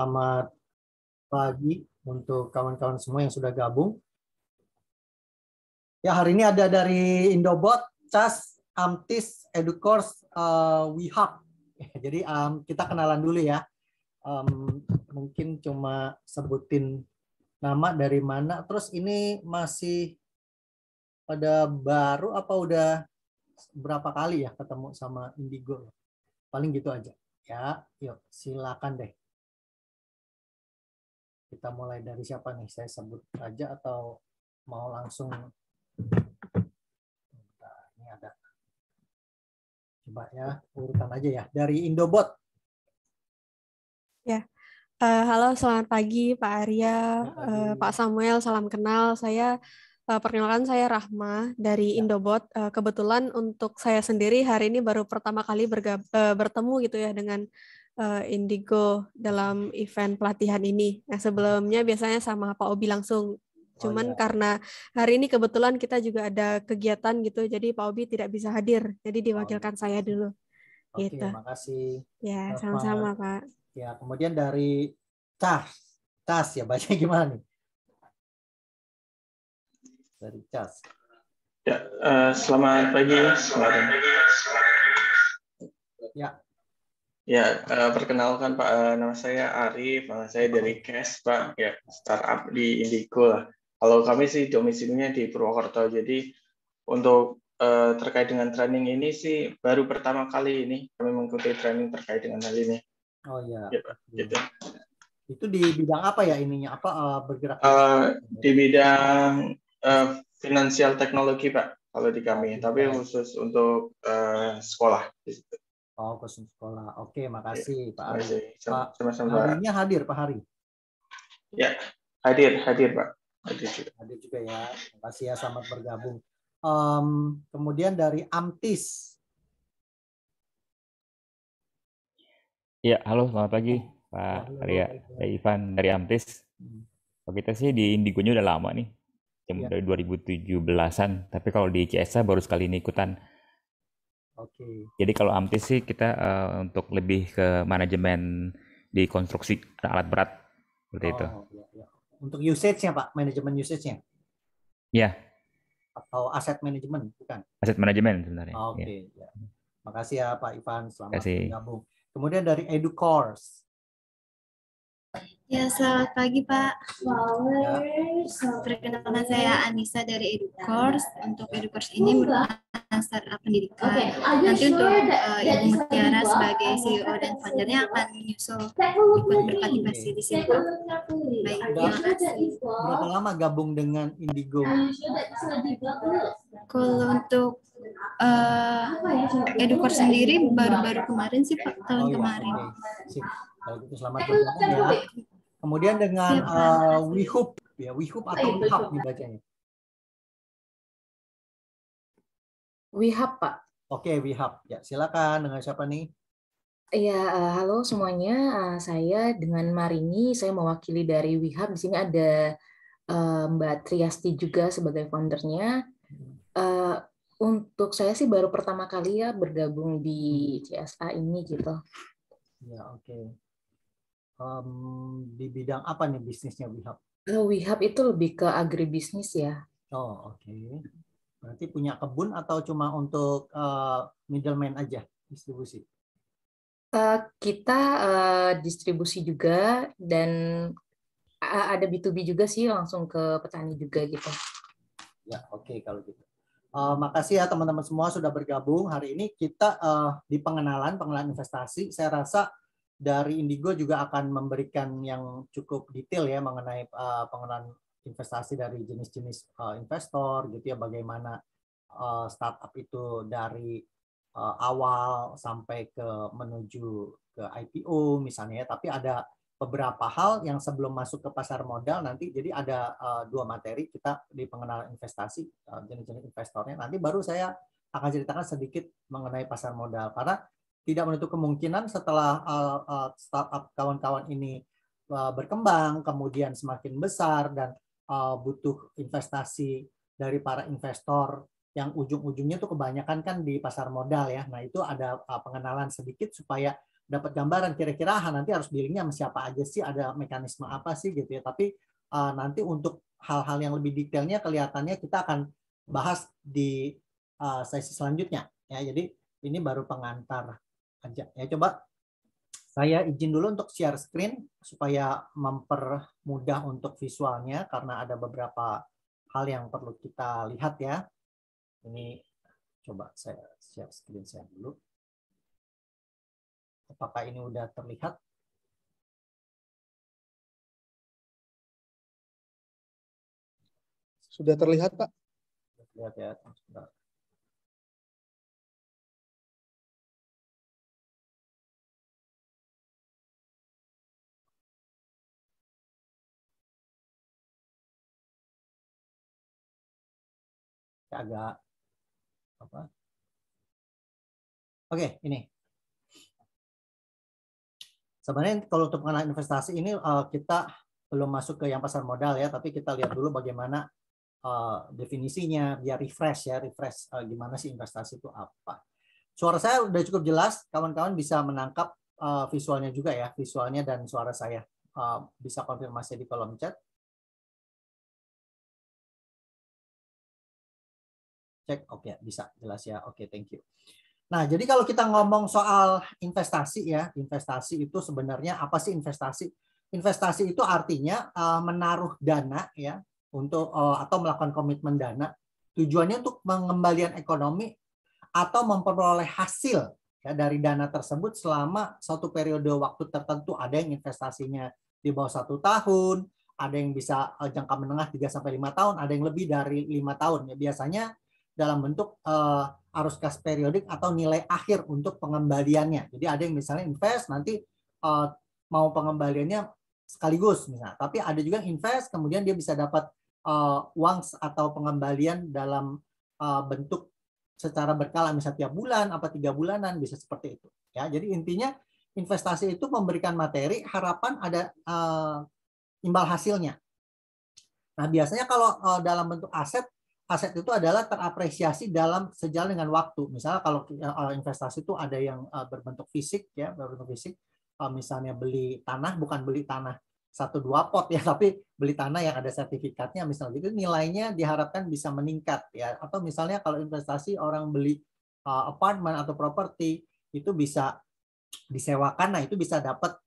Selamat pagi untuk kawan-kawan semua yang sudah gabung. Ya, hari ini ada dari Indobot, CAS, Amtis, Educourse, WeHub. Jadi kita kenalan dulu ya. Mungkin cuma sebutin nama dari mana. Terus ini masih pada baru apa udah berapa kali ya ketemu sama Indigo? Paling gitu aja. Ya, yuk silakan deh. Kita mulai dari siapa nih? Saya sebut aja atau mau langsung? Nah, ini ada. Coba ya, urutan aja ya. Dari Indobot. Ya, halo selamat pagi Pak Arya, Pak Samuel, salam kenal. Saya perkenalkan saya Rahma dari Indobot. Kebetulan untuk saya sendiri hari ini baru pertama kali bertemu gitu ya dengan Indigo dalam event pelatihan ini. Nah, sebelumnya biasanya sama Pak Obi langsung. Cuman karena hari ini kebetulan kita juga ada kegiatan gitu, jadi Pak Obi tidak bisa hadir. Jadi diwakilkan saya dulu. Oke, Gitu. makasih. Ya, sama-sama Pak. Ya, kemudian dari CAS ya, bacanya gimana nih? Dari CAS. Ya, selamat pagi. Ya. Ya, perkenalkan Pak, nama saya Arif, saya dari CAS Pak, ya startup di Indigo lah. Kalau kami sih domisilinya di Purwokerto, jadi untuk terkait dengan training ini sih baru pertama kali ini kami mengikuti training terkait dengan hal ini. Oh ya. Ya Pak, gitu. Itu di bidang apa ya ininya? Apa bergerak? Di bidang finansial teknologi Pak, kalau di kami, tapi khusus untuk sekolah. Oh, khusus sekolah. Oke, makasih Pak Ari. Pak Harinya hadir Pak Hari? Ya, hadir Pak. Hadir juga ya. Makasih ya, selamat bergabung. Kemudian dari Amtis. Ya, halo selamat pagi Pak Arya, saya Ivan dari Amtis. Kita sih di Indigo-nya udah lama nih, dari 2017-an. Tapi kalau di CSA baru sekali ini ikutan. Oke. Jadi kalau Amtis sih kita untuk lebih ke manajemen di konstruksi alat berat seperti itu. Ya. Untuk usage-nya Pak, manajemen usage-nya? Ya. Atau aset manajemen, bukan? Aset manajemen sebenarnya. Oke. Ya. Makasih ya Pak Ivan, selamat bergabung. Kemudian dari Educourse. Ya, selamat pagi Pak. Perkenalkan saya Anissa dari Educourse. Untuk Educourse ini merupakan startup pendidikan. Nanti untuk Ibu Mutiara sebagai CEO dan foundernya akan menyusul ikut berpartisipasi di sini. Baik, terima kasih. Berapa lama gabung dengan Indigo? Kalau untuk Educourse sendiri baru-baru kemarin sih Pak, tahun kemarin. Sip. Kalau gitu selamat bergabung ya. Kemudian dengan WeHub ya, WeHub atau WeHub nih bacanya? WeHub Pak. Oke, WeHub. Ya, silakan. Dengan siapa nih? Ya, halo semuanya. Saya dengan Marini, saya mewakili dari WeHub. Di sini ada Mbak Triasti juga sebagai foundernya. Untuk saya sih baru pertama kali ya bergabung di CSA ini gitu. Ya, oke. Di bidang apa nih bisnisnya WeHub? WeHub itu lebih ke agribisnis ya. Oh, oke. Berarti punya kebun atau cuma untuk middleman aja distribusi? Kita distribusi juga dan ada B2B juga sih, langsung ke petani juga gitu. Ya, oke kalau gitu. Makasih ya teman-teman semua sudah bergabung. Hari ini kita di pengenalan investasi. Saya rasa dari Indigo juga akan memberikan yang cukup detail ya mengenai pengenalan investasi dari jenis-jenis investor gitu ya, bagaimana startup itu dari awal sampai ke menuju ke IPO misalnya ya. Tapi ada beberapa hal yang sebelum masuk ke pasar modal nanti, jadi ada dua materi kita di pengenalan investasi, jenis-jenis investornya. Nanti baru saya akan ceritakan sedikit mengenai pasar modal, karena tidak menutup kemungkinan setelah startup kawan-kawan ini berkembang, kemudian semakin besar dan butuh investasi dari para investor yang ujung-ujungnya tuh kebanyakan kan di pasar modal ya. Nah, itu ada pengenalan sedikit supaya dapat gambaran kira-kira nanti harus dealingnya sama siapa aja sih, ada mekanisme apa sih gitu ya. Tapi nanti untuk hal-hal yang lebih detailnya kelihatannya kita akan bahas di sesi selanjutnya ya. Jadi ini baru pengantar aja ya. Coba saya izin dulu untuk share screen supaya mempermudah untuk visualnya karena ada beberapa hal yang perlu kita lihat ya. Ini coba saya share screen saya dulu. Apakah ini udah terlihat? Sudah terlihat, Pak. Lihat ya. Sebentar. Agak apa? Oke, ini. Sebenarnya kalau untuk mengenai investasi ini kita belum masuk ke yang pasar modal ya, tapi kita lihat dulu bagaimana definisinya biar refresh gimana sih investasi itu apa. Suara saya udah cukup jelas, kawan-kawan bisa menangkap visualnya juga ya, visualnya dan suara saya. Bisa konfirmasi di kolom chat. Cek, oke, bisa jelas ya. Oke, thank you. Nah, jadi kalau kita ngomong soal investasi ya, investasi itu sebenarnya apa sih investasi? Investasi itu artinya menaruh dana ya untuk atau melakukan komitmen dana. Tujuannya untuk pengembalian ekonomi atau memperoleh hasil ya dari dana tersebut selama suatu periode waktu tertentu. Ada yang investasinya di bawah 1 tahun, ada yang bisa jangka menengah 3-5 tahun, ada yang lebih dari 5 tahun. Ya, biasanya dalam bentuk arus kas periodik atau nilai akhir untuk pengembaliannya. Jadi ada yang misalnya invest nanti mau pengembaliannya sekaligus misalnya. Tapi ada juga yang invest kemudian dia bisa dapat uang atau pengembalian dalam bentuk secara berkala misalnya tiap bulan apa 3 bulanan bisa seperti itu. Ya, jadi intinya investasi itu memberikan materi, harapan ada imbal hasilnya. Nah, biasanya kalau dalam bentuk aset itu adalah terapresiasi dalam sejalan dengan waktu. Misalnya kalau investasi itu ada yang berbentuk fisik ya, berbentuk fisik. Misalnya beli tanah, bukan beli tanah 1-2 pot ya, tapi beli tanah yang ada sertifikatnya misalnya gitu, nilainya diharapkan bisa meningkat ya. Atau misalnya kalau investasi orang beli apartemen atau properti itu bisa disewakan, nah itu bisa dapat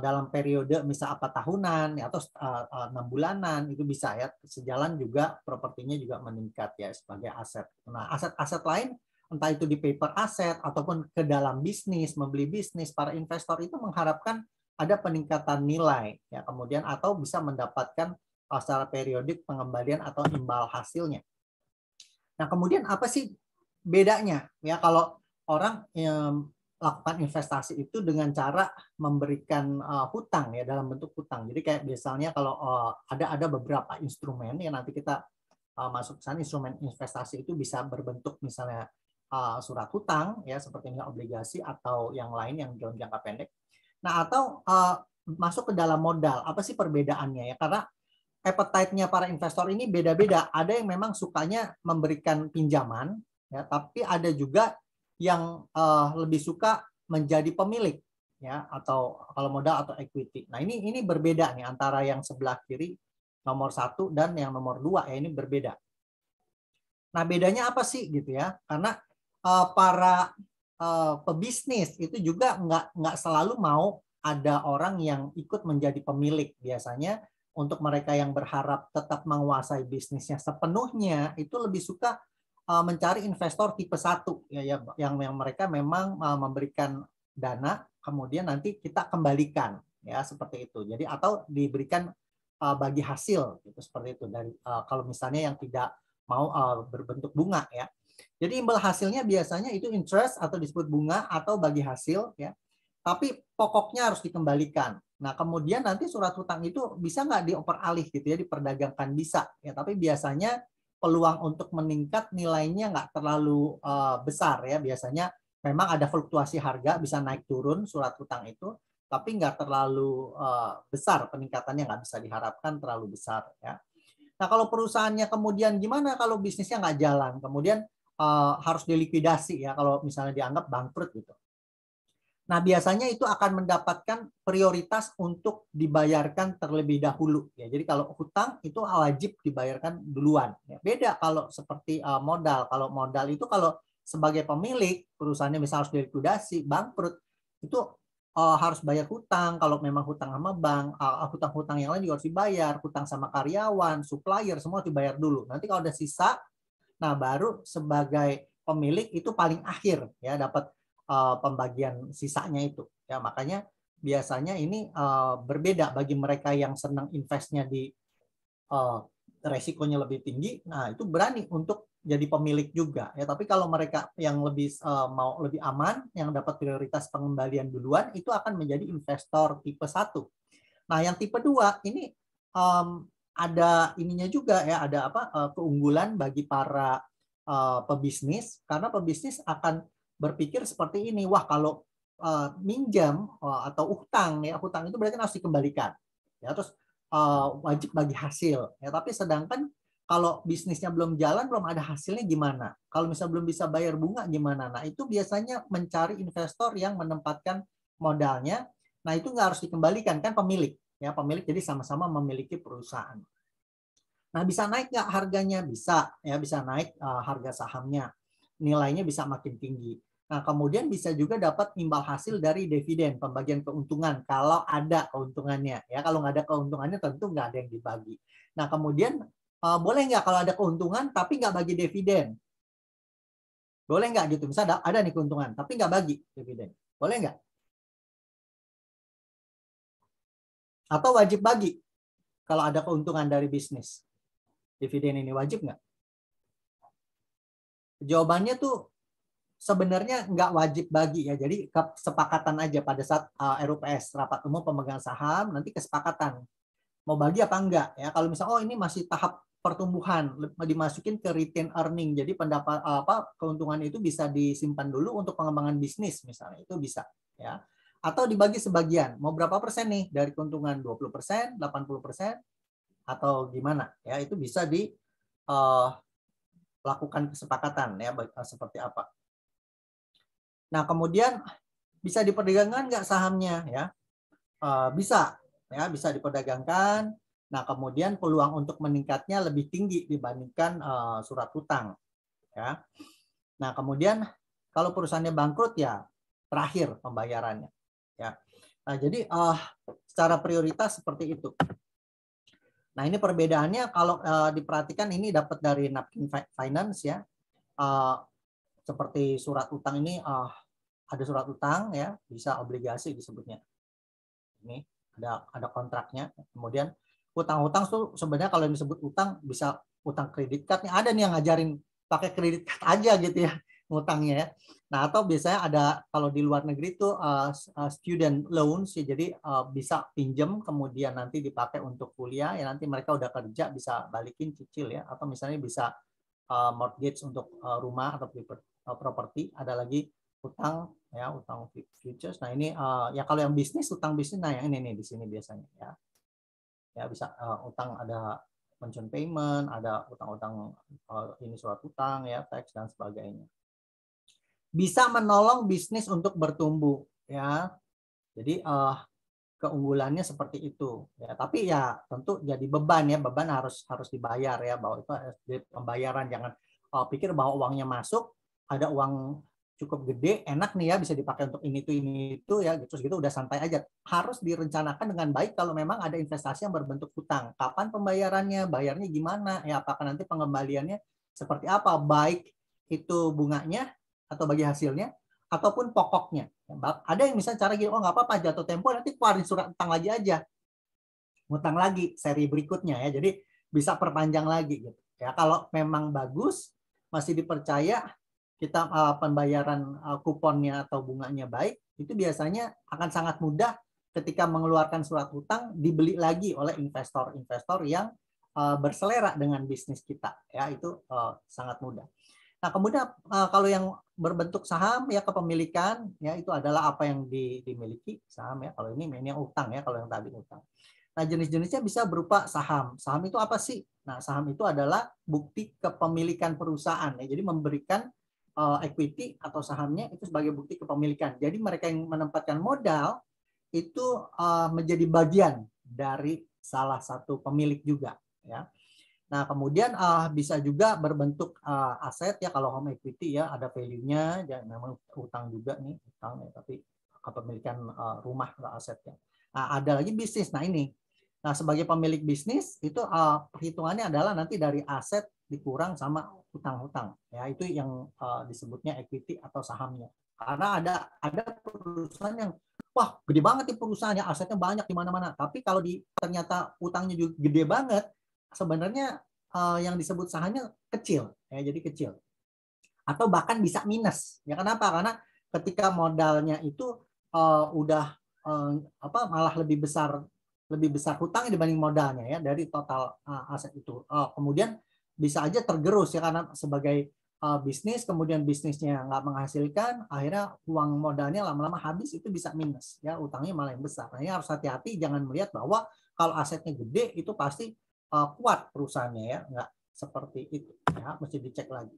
dalam periode misal apa tahunan ya, atau 6 bulanan itu bisa ya, sejalan juga propertinya juga meningkat ya sebagai aset. Nah, aset-aset lain entah itu di paper aset ataupun ke dalam bisnis, membeli bisnis, para investor itu mengharapkan ada peningkatan nilai ya, kemudian atau bisa mendapatkan secara periodik pengembalian atau imbal hasilnya. Nah, kemudian apa sih bedanya ya kalau orang lakukan investasi itu dengan cara memberikan hutang ya, dalam bentuk hutang. Jadi kayak biasanya kalau ada beberapa instrumen yang nanti kita masuk ke sana, instrumen investasi itu bisa berbentuk misalnya surat hutang ya seperti misalnya obligasi atau yang lain yang dalam jangka pendek. Nah, atau masuk ke dalam modal. Apa sih perbedaannya ya? Karena appetite-nya para investor ini beda-beda. Ada yang memang sukanya memberikan pinjaman ya, tapi ada juga yang lebih suka menjadi pemilik ya, atau kalau modal atau equity. Nah, ini berbeda nih antara yang sebelah kiri nomor 1 dan yang nomor 2 ya, ini berbeda. Nah, bedanya apa sih gitu ya? Karena para pebisnis itu juga nggak selalu mau ada orang yang ikut menjadi pemilik. Biasanya untuk mereka yang berharap tetap menguasai bisnisnya sepenuhnya itu lebih suka mencari investor tipe 1 ya, yang mereka memang memberikan dana kemudian nanti kita kembalikan ya seperti itu. Jadi atau diberikan bagi hasil gitu seperti itu dari kalau misalnya yang tidak mau berbentuk bunga ya. Jadi imbal hasilnya biasanya itu interest atau disebut bunga atau bagi hasil ya. Tapi pokoknya harus dikembalikan. Nah, kemudian nanti surat hutang itu bisa nggak dioper alih gitu ya, diperdagangkan bisa ya, tapi biasanya peluang untuk meningkat nilainya nggak terlalu besar ya. Biasanya memang ada fluktuasi harga, bisa naik turun surat hutang itu, tapi nggak terlalu besar peningkatannya, nggak bisa diharapkan terlalu besar ya. Nah, kalau perusahaannya kemudian gimana kalau bisnisnya nggak jalan, kemudian harus dilikuidasi ya kalau misalnya dianggap bangkrut gitu. Nah, biasanya itu akan mendapatkan prioritas untuk dibayarkan terlebih dahulu. Ya, jadi kalau hutang itu wajib dibayarkan duluan. Ya, beda kalau seperti modal. Kalau modal itu kalau sebagai pemilik perusahaannya misal harus dilikuidasi, bangkrut, itu harus bayar hutang. Kalau memang hutang sama bank, hutang-hutang yang lain juga harus dibayar. Hutang sama karyawan, supplier, semua dibayar dulu. Nanti kalau ada sisa, nah baru sebagai pemilik itu paling akhir ya dapat pembagian sisanya itu ya, makanya biasanya ini berbeda bagi mereka yang senang investnya di resikonya lebih tinggi. Nah itu berani untuk jadi pemilik juga ya, tapi kalau mereka yang lebih mau lebih aman, yang dapat prioritas pengembalian duluan, itu akan menjadi investor tipe 1. Nah yang tipe 2 ini ada ininya juga ya, ada apa keunggulan bagi para pebisnis, karena pebisnis akan berpikir seperti ini, wah kalau minjam atau hutang ya, hutang itu berarti harus dikembalikan ya, terus wajib bagi hasil ya, tapi sedangkan kalau bisnisnya belum jalan, belum ada hasilnya gimana, kalau misalnya belum bisa bayar bunga gimana. Nah itu biasanya mencari investor yang menempatkan modalnya, nah itu nggak harus dikembalikan, kan pemilik ya, pemilik jadi sama-sama memiliki perusahaan. Nah, bisa naik nggak harganya? Bisa, ya bisa naik harga sahamnya, nilainya bisa makin tinggi. Nah, kemudian bisa juga dapat imbal hasil dari dividen, pembagian keuntungan kalau ada keuntungannya. Ya, kalau nggak ada keuntungannya tentu nggak ada yang dibagi. Nah, kemudian boleh nggak kalau ada keuntungan tapi nggak bagi dividen? Boleh nggak gitu? Misalnya ada nih keuntungan tapi nggak bagi dividen, boleh nggak? Atau wajib bagi kalau ada keuntungan dari bisnis? Dividen ini wajib nggak? Jawabannya tuh sebenarnya nggak wajib bagi ya. Jadi kesepakatan aja pada saat RUPS, rapat umum pemegang saham, nanti kesepakatan mau bagi apa enggak ya. Kalau misalnya ini masih tahap pertumbuhan, dimasukin ke retain earning. Jadi pendapat keuntungan itu bisa disimpan dulu untuk pengembangan bisnis misalnya, itu bisa ya. Atau dibagi sebagian. Mau berapa persen nih dari keuntungan? 20%, 80%, atau gimana ya, itu bisa lakukan kesepakatan ya seperti apa. Nah kemudian bisa diperdagangkan nggak sahamnya ya? Bisa ya, bisa diperdagangkan. Nah kemudian peluang untuk meningkatnya lebih tinggi dibandingkan surat hutang ya. Nah kemudian kalau perusahaannya bangkrut ya terakhir pembayarannya ya. Nah jadi secara prioritas seperti itu. Nah ini perbedaannya kalau diperhatikan, ini dapat dari Napkin Finance ya. Seperti surat utang ini ada surat utang ya, bisa obligasi disebutnya. Ini ada kontraknya. Kemudian utang-utang tuh sebenarnya kalau disebut utang bisa utang kredit card. Ada nih yang ngajarin pakai kredit card aja gitu ya ngutangnya ya. Nah atau biasanya ada kalau di luar negeri itu student loans ya, jadi bisa pinjam kemudian nanti dipakai untuk kuliah ya, nanti mereka udah kerja bisa balikin cicil ya, atau misalnya bisa mortgage untuk rumah atau properti. Ada lagi utang ya, utang futures. Nah ini ya kalau yang bisnis, utang bisnis, nah yang ini nih di sini biasanya ya. Ya bisa utang, ada pension payment, ada utang-utang ini surat utang ya, tax dan sebagainya. Bisa menolong bisnis untuk bertumbuh ya. Jadi keunggulannya seperti itu ya, tapi ya tentu jadi beban ya, beban harus dibayar ya, bahwa itu pembayaran. Jangan pikir bahwa uangnya masuk, ada uang cukup gede, enak nih ya, bisa dipakai untuk ini itu ya, terus gitu udah santai aja. Harus direncanakan dengan baik kalau memang ada investasi yang berbentuk hutang. Kapan pembayarannya, bayarnya gimana ya, apakah nanti pengembaliannya seperti apa, baik itu bunganya atau bagi hasilnya ataupun pokoknya. Ada yang misalnya cara gitu, oh nggak apa-apa, jatuh tempo nanti keluarin surat utang lagi aja, ngutang lagi seri berikutnya ya, jadi bisa perpanjang lagi gitu ya. Kalau memang bagus, masih dipercaya, kita pembayaran kuponnya atau bunganya baik, itu biasanya akan sangat mudah ketika mengeluarkan surat hutang, dibeli lagi oleh investor-investor yang berselera dengan bisnis kita ya, itu sangat mudah. Nah kemudian kalau yang berbentuk saham ya, kepemilikan ya, itu adalah apa yang dimiliki saham ya. Kalau ini yang utang ya, kalau yang tadi utang. Nah jenis-jenisnya bisa berupa saham. Saham itu apa sih? Nah saham itu adalah bukti kepemilikan perusahaan ya. Jadi memberikan equity atau sahamnya itu sebagai bukti kepemilikan. Jadi mereka yang menempatkan modal itu menjadi bagian dari salah satu pemilik juga, ya. Nah, kemudian bisa juga berbentuk aset ya, kalau home equity ya ada value-nya, ya memang utang juga nih, utang ya, tapi kepemilikan rumah atau asetnya. Nah, ada lagi bisnis. Nah, ini. Nah, sebagai pemilik bisnis itu perhitungannya adalah nanti dari aset dikurang sama hutang-hutang. Ya, itu yang disebutnya equity atau sahamnya. Karena ada perusahaan yang wah, gede banget nih perusahaannya, asetnya banyak di mana-mana. Tapi kalau ternyata utangnya juga gede banget, sebenarnya yang disebut sahamnya kecil, ya, jadi kecil. Atau bahkan bisa minus. Ya, kenapa? Karena ketika modalnya itu udah malah lebih besar hutangnya dibanding modalnya ya dari total aset itu. Kemudian bisa aja tergerus ya, karena sebagai bisnis, kemudian bisnisnya nggak menghasilkan, akhirnya uang modalnya lama-lama habis, itu bisa minus ya, utangnya malah yang besar. Nah, ini harus hati-hati, jangan melihat bahwa kalau asetnya gede itu pasti kuat perusahaannya ya, nggak seperti itu ya, mesti dicek lagi.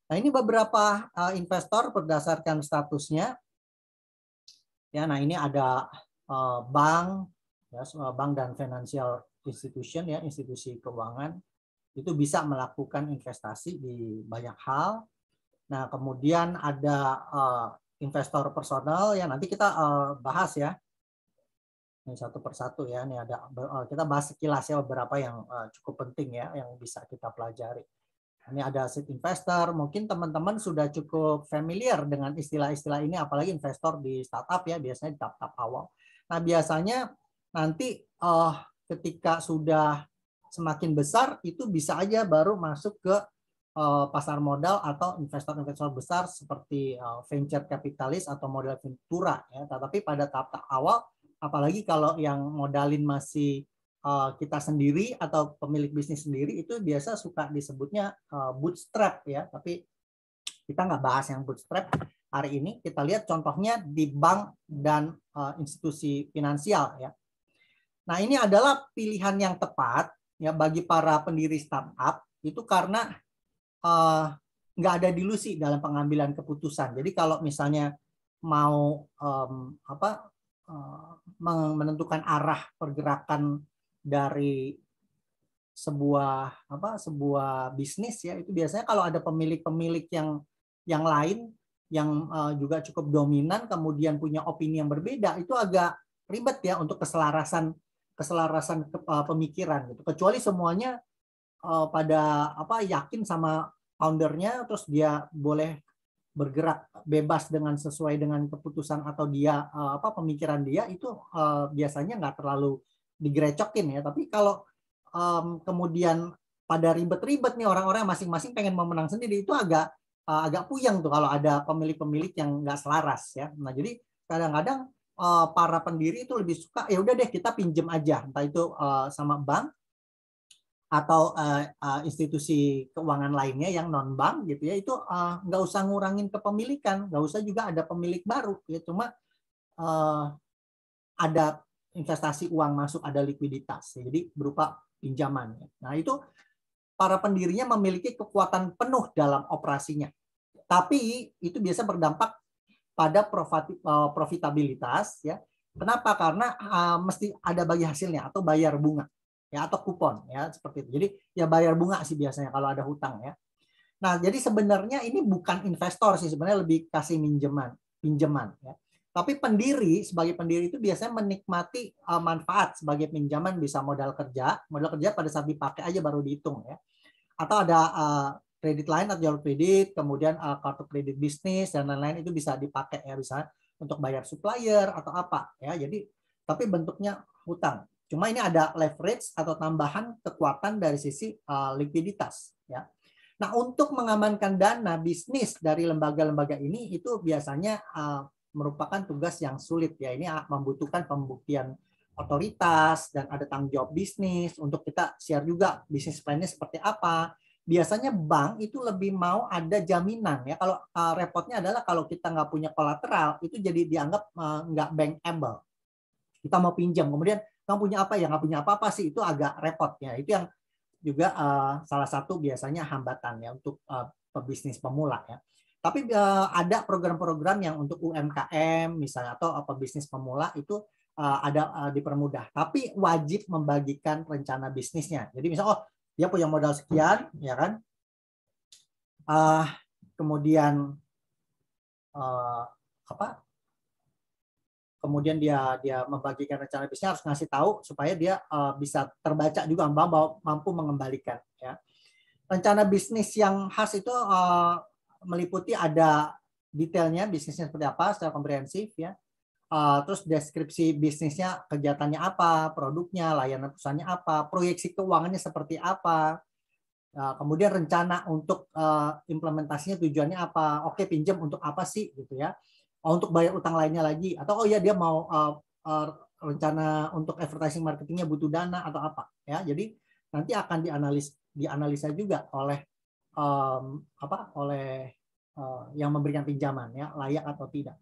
Nah, ini beberapa investor berdasarkan statusnya ya. Nah, ini ada bank ya, bank dan financial institution ya, institusi keuangan itu bisa melakukan investasi di banyak hal. Nah, kemudian ada investor personal ya, nanti kita bahas ya. Ini satu persatu ya. Ini ada kita bahas sekilas ya beberapa yang cukup penting ya, yang bisa kita pelajari. Ini ada seed investor, mungkin teman-teman sudah cukup familiar dengan istilah-istilah ini, apalagi investor di startup ya, biasanya di tahap awal. Nah, biasanya nanti ketika sudah semakin besar itu bisa aja baru masuk ke pasar modal atau investor-investor besar seperti venture capitalist atau modal ventura ya. Tetapi pada tahap awal, apalagi kalau yang modalin masih kita sendiri atau pemilik bisnis sendiri, itu biasa suka disebutnya bootstrap ya. Tapi kita nggak bahas yang bootstrap hari ini. Kita lihat contohnya di bank dan institusi finansial ya. Nah, ini adalah pilihan yang tepat ya bagi para pendiri startup itu, karena nggak ada dilusi dalam pengambilan keputusan. Jadi kalau misalnya mau menentukan arah pergerakan dari sebuah bisnis ya, itu biasanya kalau ada pemilik-pemilik yang lain yang juga cukup dominan, kemudian punya opini yang berbeda, itu agak ribet ya untuk keselarasan pemikiran gitu. Kecuali semuanya pada yakin sama foundernya, terus dia boleh bergerak bebas sesuai dengan keputusan atau dia pemikiran dia, itu biasanya nggak terlalu digrecokin ya. Tapi kalau kemudian pada ribet-ribet nih, orang-orang masing-masing pengen memenang sendiri, itu agak puyeng tuh kalau ada pemilik-pemilik yang nggak selaras ya. Nah, jadi kadang-kadang para pendiri itu lebih suka ya udah deh kita pinjem aja, entah itu sama bank atau institusi keuangan lainnya yang non bank gitu ya, itu nggak usah ngurangin kepemilikan, nggak usah juga ada pemilik baru ya, cuma ada investasi uang masuk, ada likuiditas ya, jadi berupa pinjaman ya. Nah, itu para pendirinya memiliki kekuatan penuh dalam operasinya, tapi itu biasa berdampak pada profitabilitas ya. Kenapa? Karena mesti ada bagi hasilnya atau bayar bunga ya, atau kupon ya, seperti itu. Jadi ya bayar bunga sih biasanya kalau ada hutang ya. Nah, jadi sebenarnya ini bukan investor sih, sebenarnya lebih kasih pinjaman ya. Tapi sebagai pendiri itu biasanya menikmati manfaat sebagai pinjaman, bisa modal kerja pada saat dipakai aja baru dihitung ya. Atau ada kredit lain atau jalur kredit, kemudian kartu kredit bisnis dan lain-lain, itu bisa dipakai ya, bisa untuk bayar supplier atau apa ya. Jadi tapi bentuknya hutang. Cuma ini ada leverage atau tambahan kekuatan dari sisi likuiditas ya. Nah, untuk mengamankan dana bisnis dari lembaga-lembaga ini itu biasanya merupakan tugas yang sulit ya. Ini membutuhkan pembuktian otoritas dan ada tanggung jawab bisnis untuk kita share juga bisnis plan-nya seperti apa. Biasanya bank itu lebih mau ada jaminan ya. Kalau repotnya adalah kalau kita nggak punya kolateral, itu jadi dianggap nggak bankable. Kita mau pinjam, kemudian kamu punya apa ya, nggak punya apa-apa sih, itu agak repot ya. Itu yang juga salah satu biasanya hambatan ya untuk pebisnis pemula ya. Tapi ada program-program yang untuk UMKM misalnya atau bisnis pemula itu ada dipermudah. Tapi wajib membagikan rencana bisnisnya. Jadi misalnya dia punya modal sekian, ya kan? Kemudian kemudian dia membagikan rencana bisnisnya, harus ngasih tahu supaya dia bisa terbaca juga, mampu mengembalikan. Ya. Rencana bisnis yang khas itu meliputi ada detailnya bisnisnya seperti apa secara komprehensif, ya. Terus deskripsi bisnisnya, kegiatannya apa, produknya, layanan perusahaannya apa, proyeksi keuangannya seperti apa, kemudian rencana untuk implementasinya tujuannya apa, oke pinjam untuk apa sih gitu ya, untuk bayar utang lainnya lagi, atau dia mau rencana untuk advertising marketingnya butuh dana atau apa ya. Jadi nanti akan dianalisa juga oleh yang memberikan pinjaman ya, layak atau tidak.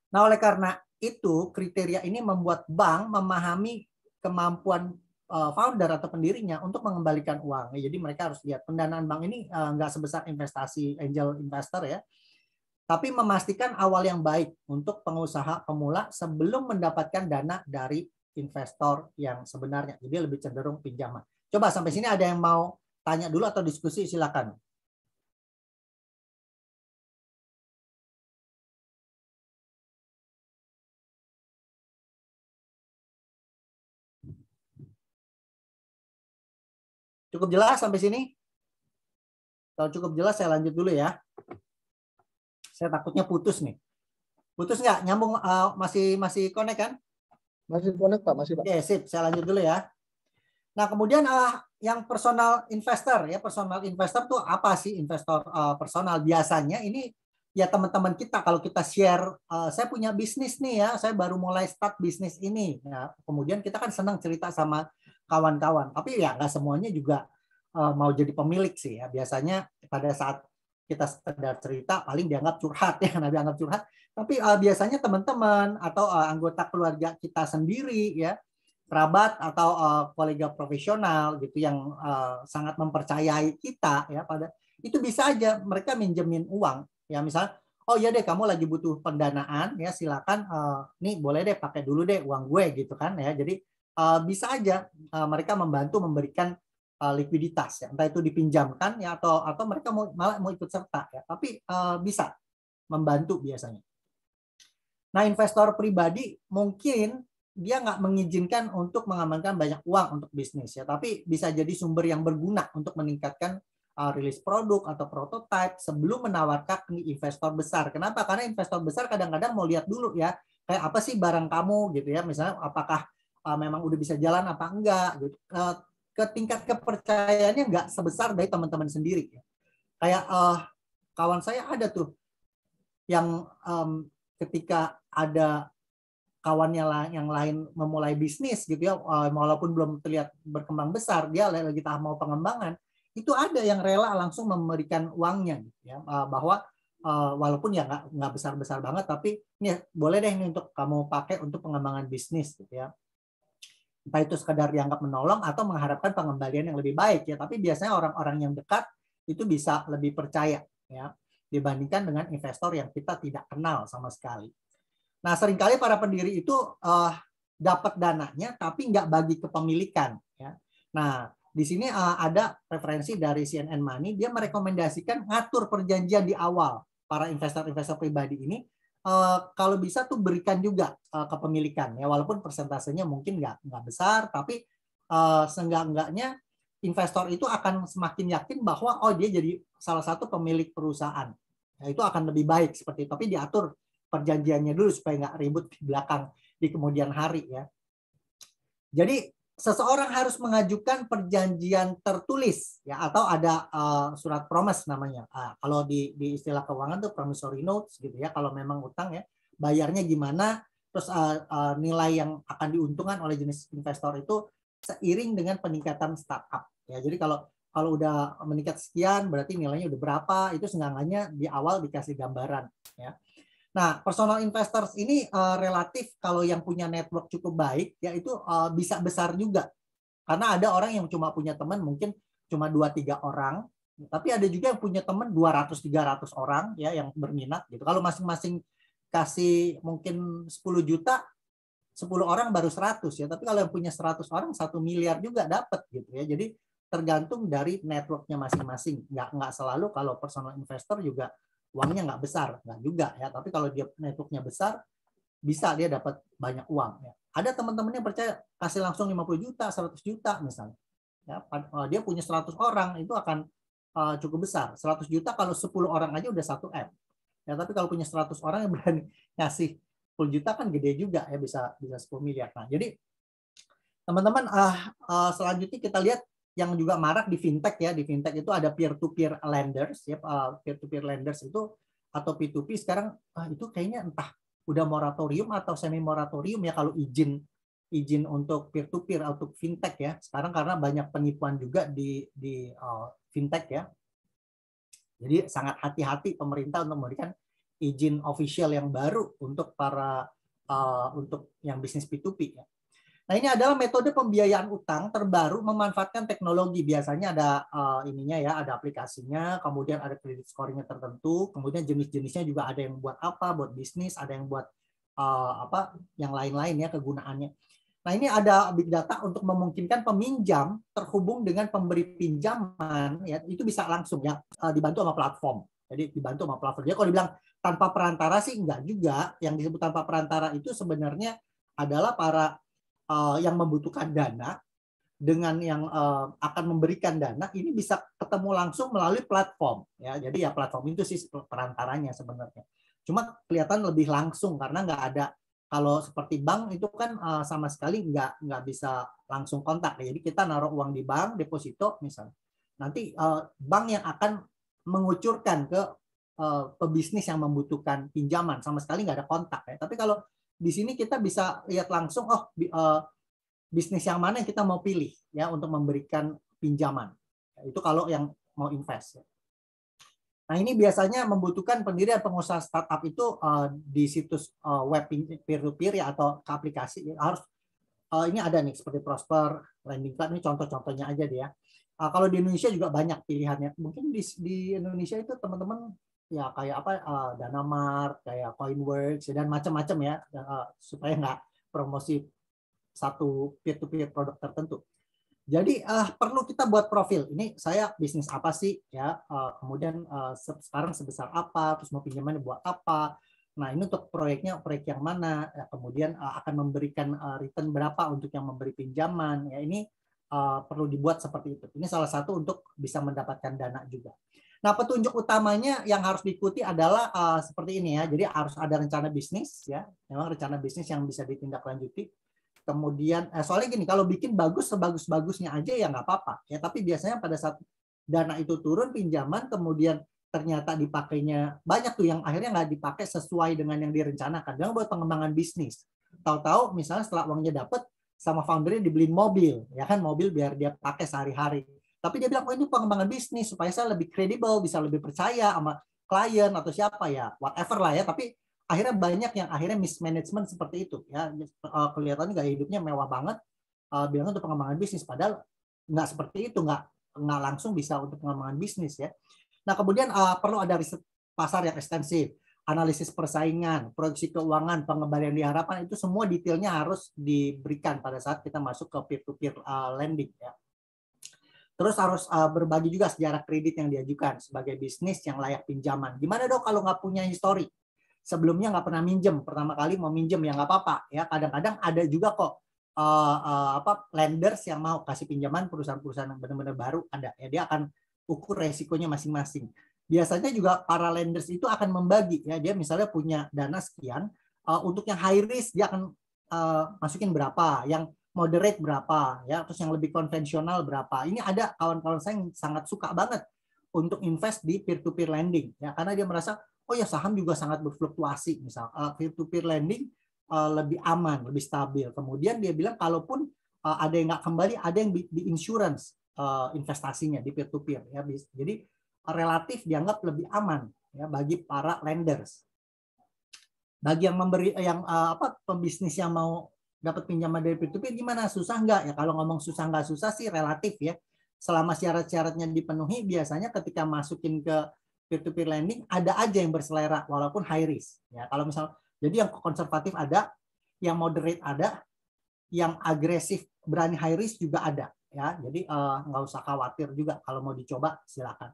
Nah, oleh karena itu kriteria ini membuat bank memahami kemampuan founder atau pendirinya untuk mengembalikan uang. Jadi mereka harus lihat pendanaan bank ini nggak sebesar investasi angel investor ya, tapi memastikan awal yang baik untuk pengusaha pemula sebelum mendapatkan dana dari investor yang sebenarnya. Jadi lebih cenderung pinjaman. Coba sampai sini ada yang mau tanya dulu atau diskusi, silakan. Cukup jelas sampai sini? Kalau cukup jelas saya lanjut dulu ya. Saya takutnya putus nih. Putus nggak? Nyambung, masih connect kan? Masih connect Pak, masih Pak. Oke, sip. Saya lanjut dulu ya. Nah, kemudian yang personal investor ya, personal investor tuh apa sih investor personal? Biasanya ini ya teman-teman kita kalau kita share, saya punya bisnis nih ya, saya baru mulai start bisnis ini. Ya, kemudian kita kan senang cerita sama kawan-kawan, tapi ya nggak semuanya juga mau jadi pemilik sih ya. Biasanya pada saat kita sekedar cerita paling dianggap curhat ya, karena dianggap curhat. Tapi biasanya teman-teman atau anggota keluarga kita sendiri ya, kerabat atau kolega profesional gitu yang sangat mempercayai kita ya, pada itu bisa aja mereka minjemin uang ya, misalnya oh iya deh kamu lagi butuh pendanaan ya, silakan nih boleh deh pakai dulu deh uang gue gitu kan ya. Jadi bisa aja mereka membantu memberikan likuiditas ya, entah itu dipinjamkan ya atau mereka malah mau ikut serta ya, tapi bisa membantu biasanya. Nah, investor pribadi mungkin dia nggak mengizinkan untuk mengamankan banyak uang untuk bisnis ya, tapi bisa jadi sumber yang berguna untuk meningkatkan rilis produk atau prototipe sebelum menawarkan ke investor besar. Kenapa? Karena investor besar kadang-kadang mau lihat dulu ya, kayak apa sih barang kamu gitu ya, misalnya apakah memang udah bisa jalan apa enggak gitu. Ke tingkat kepercayaannya nggak sebesar dari teman-teman sendiri ya. Kayak kawan saya ada tuh yang ketika ada kawannya yang lain memulai bisnis gitu ya, walaupun belum terlihat berkembang besar, dia lagi tahap mau pengembangan, itu ada yang rela langsung memberikan uangnya gitu ya, bahwa walaupun ya nggak besar-besar banget, tapi ini boleh deh ini untuk kamu pakai untuk pengembangan bisnis gitu ya. Entah itu sekadar dianggap menolong atau mengharapkan pengembalian yang lebih baik ya, tapi biasanya orang-orang yang dekat itu bisa lebih percaya ya dibandingkan dengan investor yang kita tidak kenal sama sekali. Nah, seringkali para pendiri itu dapat dananya tapi nggak bagi kepemilikan ya. Nah, di sini ada referensi dari CNN Money, dia merekomendasikan ngatur perjanjian di awal para investor-investor pribadi ini, kalau bisa tuh berikan juga kepemilikan ya, walaupun persentasenya mungkin nggak besar, tapi seenggak-enggaknya investor itu akan semakin yakin bahwa dia jadi salah satu pemilik perusahaan. Nah, itu akan lebih baik seperti itu, tapi diatur perjanjiannya dulu supaya nggak ribut di belakang di kemudian hari ya. Jadi seseorang harus mengajukan perjanjian tertulis ya, atau ada surat promise namanya. Kalau di istilah keuangan tuh promissory notes gitu ya, kalau memang utang ya, bayarnya gimana, terus nilai yang akan diuntungkan oleh jenis investor itu seiring dengan peningkatan startup ya. Jadi kalau udah meningkat sekian berarti nilainya udah berapa, itu seenggaknya di awal dikasih gambaran ya. Nah, personal investors ini relatif kalau yang punya network cukup baik ya itu bisa besar juga. Karena ada orang yang cuma punya teman mungkin cuma 2-3 orang Tapi ada juga yang punya teman 200-300 orang ya yang berminat gitu. Kalau masing-masing kasih mungkin 10 juta, 10 orang baru 100 ya. Tapi kalau yang punya 100 orang 1 miliar juga dapat gitu ya. Jadi tergantung dari networknya masing-masing. Nggak selalu kalau personal investor juga uangnya nggak besar, nggak juga ya. Tapi kalau dia networknya besar, bisa dia dapat banyak uang ya. Ada teman-teman yang percaya kasih langsung 50 juta, 100 juta misalnya. Ya, dia punya 100 orang itu akan cukup besar. 100 juta kalau 10 orang aja udah 1 M. Ya, tapi kalau punya 100 orang yang berani ngasih 10 juta kan gede juga ya, bisa 10 miliar. Nah, jadi teman-teman selanjutnya kita lihat yang juga marak di fintech ya. Di fintech itu ada peer-to-peer lenders ya, peer-to-peer lenders itu atau P2P sekarang itu kayaknya entah udah moratorium atau semi moratorium ya kalau izin untuk peer-to-peer atau fintech ya. Sekarang karena banyak penipuan juga di fintech ya. Jadi sangat hati-hati pemerintah untuk memberikan izin official yang baru untuk para untuk yang bisnis P2P ya. Nah, ini adalah metode pembiayaan utang terbaru memanfaatkan teknologi. Biasanya ada ininya ya, ada aplikasinya, kemudian ada kredit scoring-nya tertentu, kemudian jenis-jenisnya juga ada yang buat apa, buat bisnis, ada yang buat yang lain-lain ya kegunaannya. Nah, ini ada big data untuk memungkinkan peminjam terhubung dengan pemberi pinjaman ya, itu bisa langsung ya dibantu sama platform. Jadi dibantu sama platform. Jadi kalau dibilang tanpa perantara sih enggak juga. Yang disebut tanpa perantara itu sebenarnya adalah para yang membutuhkan dana dengan yang akan memberikan dana ini bisa ketemu langsung melalui platform ya. Jadi ya platform itu sih perantaranya sebenarnya. Cuma kelihatan lebih langsung karena nggak ada, kalau seperti bank itu kan sama sekali nggak bisa langsung kontak. Jadi kita naruh uang di bank, deposito misalnya. Nanti bank yang akan mengucurkan ke pebisnis yang membutuhkan pinjaman, sama sekali nggak ada kontak ya. Tapi kalau di sini kita bisa lihat langsung, bisnis yang mana yang kita mau pilih ya untuk memberikan pinjaman. Itu kalau yang mau invest. Nah, ini biasanya membutuhkan pendirian pengusaha startup itu di situs web peer-to-peer ya atau ke aplikasi. Harus ini ada nih seperti Prosper, Lending Club, ini contoh-contohnya aja dia. Kalau di Indonesia juga banyak pilihannya. Mungkin di Indonesia itu teman-teman ya kayak apa Danamart, kayak Coinworks dan macam-macam ya supaya nggak promosi satu peer-to-peer produk tertentu. Jadi perlu kita buat profil. Ini saya bisnis apa sih ya? Kemudian sekarang sebesar apa? Terus mau pinjaman buat apa? Nah, ini untuk proyeknya proyek yang mana? Ya, kemudian akan memberikan return berapa untuk yang memberi pinjaman? Ya, ini perlu dibuat seperti itu. Ini salah satu untuk bisa mendapatkan dana juga. Nah, petunjuk utamanya yang harus diikuti adalah seperti ini ya. Jadi harus ada rencana bisnis ya. Memang rencana bisnis yang bisa ditindaklanjuti. Kemudian soalnya gini, kalau bikin bagus sebagus-bagusnya aja ya nggak apa-apa ya, tapi biasanya pada saat dana itu turun pinjaman kemudian ternyata dipakainya banyak tuh yang akhirnya nggak dipakai sesuai dengan yang direncanakan. Jangan buat pengembangan bisnis, tahu-tahu misalnya setelah uangnya dapat sama foundernya dibeliin mobil ya kan, mobil biar dia pakai sehari-hari, tapi dia bilang, oh ini pengembangan bisnis supaya saya lebih kredibel, bisa lebih percaya sama klien atau siapa ya, whatever lah ya, tapi akhirnya banyak yang akhirnya mismanagement seperti itu ya, kelihatannya gaya hidupnya mewah banget, bilangnya untuk pengembangan bisnis, padahal nggak seperti itu, nggak langsung bisa untuk pengembangan bisnis ya. Nah, kemudian perlu ada riset pasar yang ekstensif, analisis persaingan, proyeksi keuangan, pengembalian diharapkan, itu semua detailnya harus diberikan pada saat kita masuk ke peer-to-peer lending ya. Terus harus berbagi juga sejarah kredit yang diajukan sebagai bisnis yang layak pinjaman. Gimana dong kalau nggak punya histori? Sebelumnya nggak pernah minjem, pertama kali mau minjem ya nggak apa-apa ya. Kadang-kadang ada juga kok lenders yang mau kasih pinjaman perusahaan-perusahaan yang benar-benar baru, ada ya, dia akan ukur resikonya masing-masing. Biasanya juga para lenders itu akan membagi ya, dia misalnya punya dana sekian, untuk yang high risk dia akan masukin berapa, yang moderate berapa ya, terus yang lebih konvensional berapa. Ini ada kawan-kawan saya yang sangat suka banget untuk invest di peer-to-peer lending ya, karena dia merasa oh ya saham juga sangat berfluktuasi, misal peer-to-peer lending lebih aman, lebih stabil. Kemudian dia bilang kalaupun ada yang nggak kembali, ada yang di insurance investasinya di peer-to-peer ya. Jadi relatif dianggap lebih aman ya bagi para lenders. Bagi yang memberi pebisnis yang mau dapat pinjaman dari peer-to-peer gimana, susah nggak ya? Kalau ngomong susah nggak susah sih relatif ya. selama syarat-syaratnya dipenuhi, biasanya ketika masukin ke peer-to-peer lending ada aja yang berselera walaupun high risk. Ya, kalau misal, jadi yang konservatif ada, yang moderate ada, yang agresif berani high risk juga ada. Ya, jadi nggak usah khawatir juga kalau mau dicoba silakan.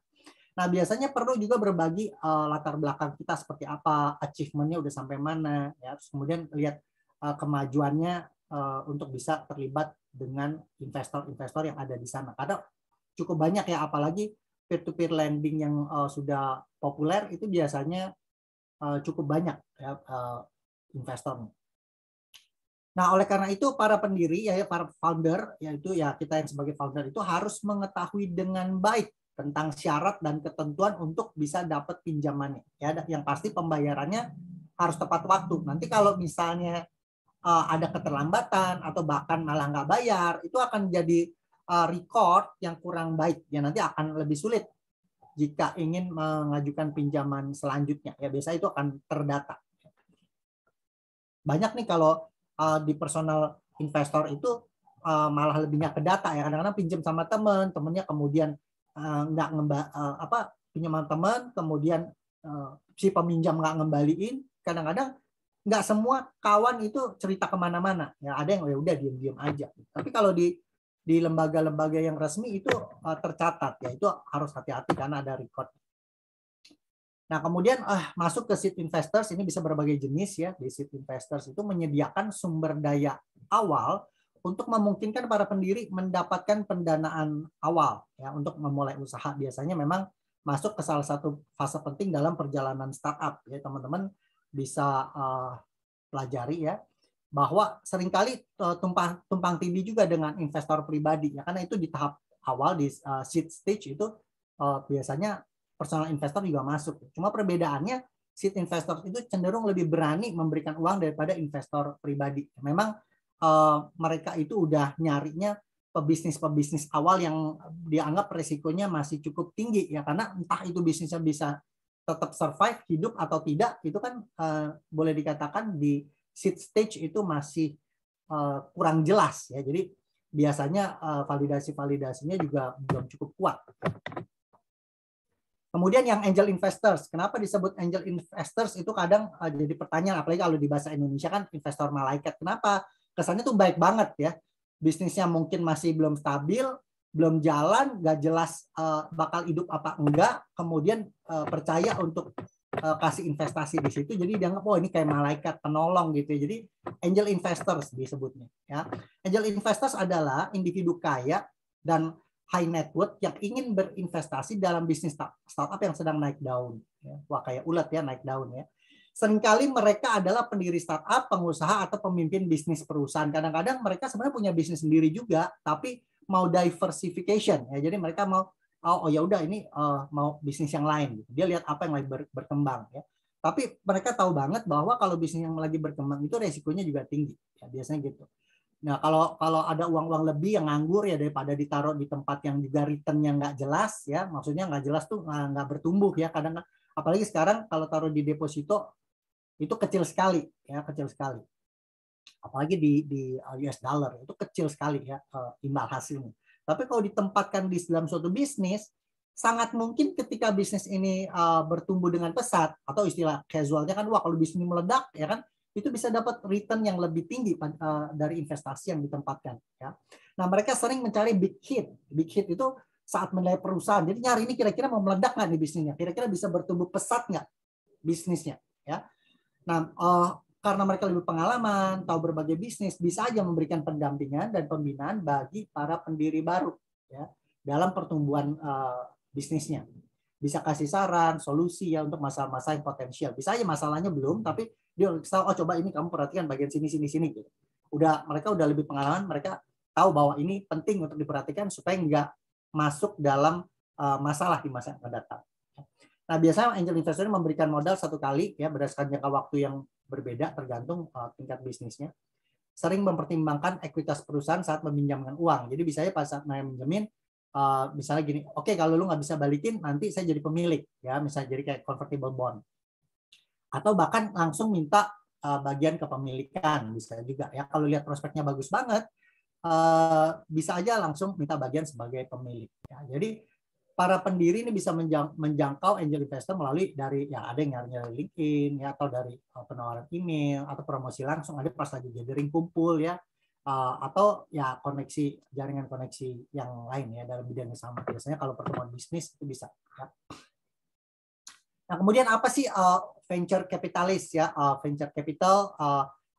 Nah, biasanya perlu juga berbagi latar belakang kita seperti apa, achievement-nya udah sampai mana, ya. Terus kemudian lihat kemajuannya untuk bisa terlibat dengan investor-investor yang ada di sana. Karena cukup banyak ya, apalagi peer-to-peer lending yang sudah populer itu biasanya cukup banyak ya, investornya. Nah, oleh karena itu para pendiri, ya para founder, yaitu ya kita yang sebagai founder itu harus mengetahui dengan baik tentang syarat dan ketentuan untuk bisa dapat pinjamannya. Ya, yang pasti pembayarannya harus tepat waktu. Nanti kalau misalnya ada keterlambatan atau bahkan malah nggak bayar, itu akan jadi record yang kurang baik. Ya, nanti akan lebih sulit jika ingin mengajukan pinjaman selanjutnya. Ya, biasanya itu akan terdata. Banyak nih kalau di personal investor itu malah lebihnya ke data ya. Kadang-kadang pinjam sama temennya kemudian nggak pinjaman teman, kemudian si peminjam nggak ngembaliin. Kadang-kadang nggak semua kawan itu cerita kemana-mana. Ya, ada yang ya udah diam-diam aja. Tapi kalau di lembaga-lembaga yang resmi itu tercatat ya, itu harus hati-hati karena ada record. Nah, kemudian masuk ke seed investors, ini bisa berbagai jenis ya. Di seed investors itu menyediakan sumber daya awal untuk memungkinkan para pendiri mendapatkan pendanaan awal ya untuk memulai usaha. Biasanya memang masuk ke salah satu fase penting dalam perjalanan startup ya, teman-teman bisa pelajari ya, bahwa seringkali tumpang tindih juga dengan investor pribadi ya, karena itu di tahap awal di seed stage itu biasanya personal investor juga masuk. Cuma perbedaannya seed investor itu cenderung lebih berani memberikan uang daripada investor pribadi. Memang mereka itu udah nyarinya pebisnis awal yang dianggap resikonya masih cukup tinggi ya, karena entah itu bisnisnya bisa tetap survive, hidup atau tidak, itu kan boleh dikatakan di seed stage itu masih kurang jelas ya. Jadi biasanya validasinya juga belum cukup kuat. Kemudian yang angel investors, kenapa disebut angel investors itu kadang jadi pertanyaan, apalagi kalau di bahasa Indonesia kan investor malaikat. Kenapa? Kesannya tuh baik banget ya. Bisnisnya mungkin masih belum stabil, belum jalan, nggak jelas bakal hidup apa enggak, kemudian percaya untuk kasih investasi di situ, jadi dianggap oh ini kayak malaikat penolong gitu. Jadi angel investors disebutnya. Ya. Angel investors adalah individu kaya dan high net worth yang ingin berinvestasi dalam bisnis startup yang sedang naik daun. Wah, kayak ulat ya, naik daun ya. Seringkali mereka adalah pendiri startup, pengusaha, atau pemimpin bisnis perusahaan. Kadang-kadang mereka sebenarnya punya bisnis sendiri juga, tapi mau diversification. Ya. Jadi mereka mau, oh ya udah ini mau bisnis yang lain. Dia lihat apa yang lagi berkembang. Ya. Tapi mereka tahu banget bahwa kalau bisnis yang lagi berkembang itu resikonya juga tinggi. Ya, biasanya gitu. Nah, kalau ada uang-uang lebih yang nganggur ya daripada ditaruh di tempat yang juga return-nya nggak jelas ya, maksudnya nggak jelas tuh nggak bertumbuh ya, kadang apalagi sekarang kalau taruh di deposito itu kecil sekali ya, kecil sekali. Apalagi di US dollar itu kecil sekali ya imbal hasilnya. Tapi kalau ditempatkan di dalam suatu bisnis, sangat mungkin ketika bisnis ini bertumbuh dengan pesat, atau istilah casualnya kan, wah kalau bisnis ini meledak ya kan, itu bisa dapat return yang lebih tinggi dari investasi yang ditempatkan. Ya. Nah, mereka sering mencari big hit. Big hit itu saat menilai perusahaan. Jadi nyari ini kira-kira mau meledak nggak nih bisnisnya? Kira-kira bisa bertumbuh pesat nggak bisnisnya? Ya. Nah, karena mereka lebih pengalaman, tahu berbagai bisnis, bisa aja memberikan pendampingan dan pembinaan bagi para pendiri baru ya, dalam pertumbuhan bisnisnya. Bisa kasih saran, solusi ya untuk masalah-masalah yang potensial. Bisa aja masalahnya belum, tapi dia tahu, oh coba ini kamu perhatikan bagian sini gitu. Mereka udah lebih pengalaman, mereka tahu bahwa ini penting untuk diperhatikan supaya nggak masuk dalam masalah di masa yang akan datang. Nah, biasanya angel investor memberikan modal satu kali ya berdasarkan jangka waktu yang berbeda tergantung tingkat bisnisnya. Sering mempertimbangkan ekuitas perusahaan saat meminjamkan uang. Jadi biasanya pas saat saya minjemin, misalnya gini, oke, kalau lu nggak bisa balikin, nanti saya jadi pemilik ya, misalnya jadi kayak convertible bond. Atau bahkan langsung minta bagian kepemilikan bisa juga ya. Kalau lihat prospeknya bagus banget, bisa aja langsung minta bagian sebagai pemilik. Ya, jadi para pendiri ini bisa menjangkau angel investor melalui dari ya ada yang nyari LinkedIn ya, atau dari penawaran email atau promosi langsung, ada pas lagi gathering kumpul ya, atau ya koneksi, jaringan koneksi yang lain ya dalam bidang yang sama. Biasanya kalau pertemuan bisnis itu bisa ya. Nah, kemudian apa sih venture capitalist ya? Venture capital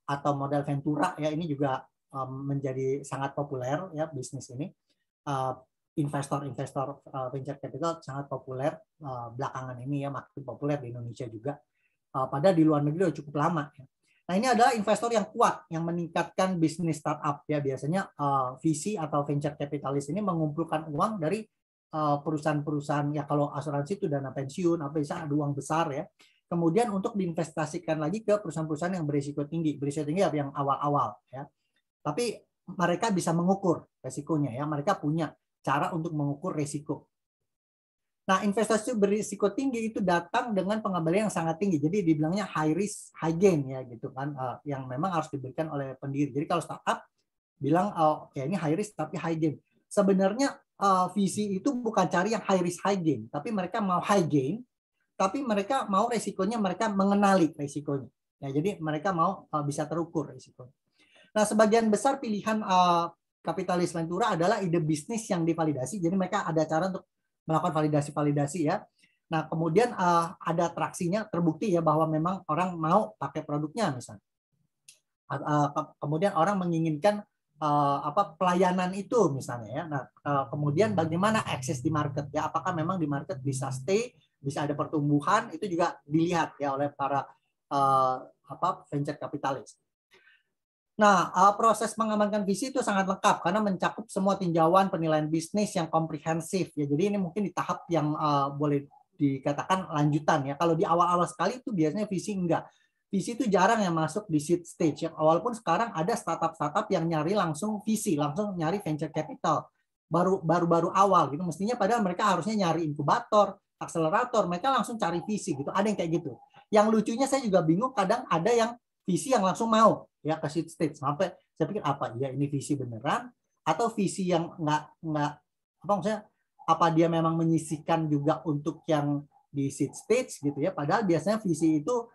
atau modal ventura ya, ini juga menjadi sangat populer ya bisnis ini. Investor-investor venture capital sangat populer belakangan ini ya, makin populer di Indonesia juga. Padahal di luar negeri udah cukup lama ya. Nah, ini adalah investor yang kuat yang meningkatkan bisnis startup ya. Biasanya VC atau venture capitalist ini mengumpulkan uang dari perusahaan-perusahaan ya, kalau asuransi itu dana pensiun, apa bisa ada uang besar ya. Kemudian untuk diinvestasikan lagi ke perusahaan-perusahaan yang berisiko tinggi yang awal-awal ya. Tapi mereka bisa mengukur resikonya ya, mereka punya cara untuk mengukur risiko. Nah, investasi berisiko tinggi itu datang dengan pengembalian yang sangat tinggi. Jadi dibilangnya high risk, high gain ya gitu kan, yang memang harus diberikan oleh pendiri. Jadi kalau startup bilang ya ini high risk tapi high gain. Sebenarnya VC itu bukan cari yang high risk, high gain, tapi mereka mau high gain, tapi mereka mau resikonya, mereka mengenali resikonya. Ya, jadi mereka mau bisa terukur resikonya. Nah, sebagian besar pilihan kapitalis ventura adalah ide bisnis yang divalidasi. Jadi mereka ada cara untuk melakukan validasi ya. Nah, kemudian ada traksinya, terbukti ya bahwa memang orang mau pakai produknya misalnya. Kemudian orang menginginkan pelayanan itu misalnya ya. Nah, kemudian bagaimana akses di market ya? Apakah memang di market bisa stay, bisa ada pertumbuhan, itu juga dilihat ya oleh para venture capitalis. Nah, proses mengembangkan visi itu sangat lengkap karena mencakup semua tinjauan penilaian bisnis yang komprehensif ya. Jadi ini mungkin di tahap yang boleh dikatakan lanjutan ya. Kalau di awal-awal sekali itu biasanya visi enggak. Visi itu jarang yang masuk di seed stage ya. Walaupun sekarang ada startup-startup yang nyari langsung visi, langsung nyari venture capital. Baru awal gitu. Mestinya padahal mereka harusnya nyari inkubator, akselerator, mereka langsung cari visi gitu. Ada yang kayak gitu. Yang lucunya saya juga bingung, kadang ada yang visi yang langsung mau ya ke seed stage. Sampai saya pikir apa ya ini visi beneran atau visi yang apa dia memang menyisihkan juga untuk yang di seed stage gitu ya. Padahal biasanya visi itu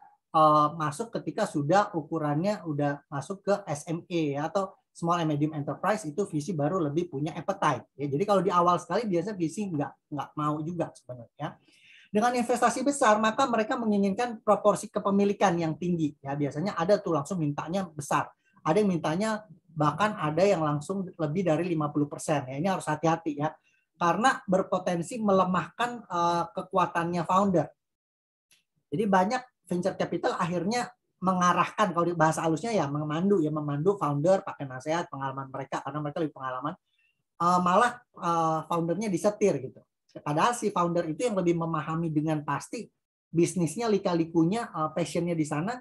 masuk ketika sudah ukurannya udah masuk ke SME ya, atau small and medium enterprise, itu visi baru lebih punya appetite ya. Jadi kalau di awal sekali biasanya visi nggak mau juga sebenarnya. Dengan investasi besar, maka mereka menginginkan proporsi kepemilikan yang tinggi. Ya, biasanya ada tuh langsung mintanya besar. Ada yang mintanya bahkan ada yang langsung lebih dari 50%. Ya, ini harus hati-hati ya. Karena berpotensi melemahkan kekuatannya founder. Jadi banyak venture capital akhirnya mengarahkan, kalau di bahasa halusnya ya memandu founder pakai nasihat, pengalaman mereka, karena mereka lebih pengalaman. Malah foundernya disetir gitu. Padahal si founder itu yang lebih memahami dengan pasti bisnisnya, lika-likunya, passionnya di sana.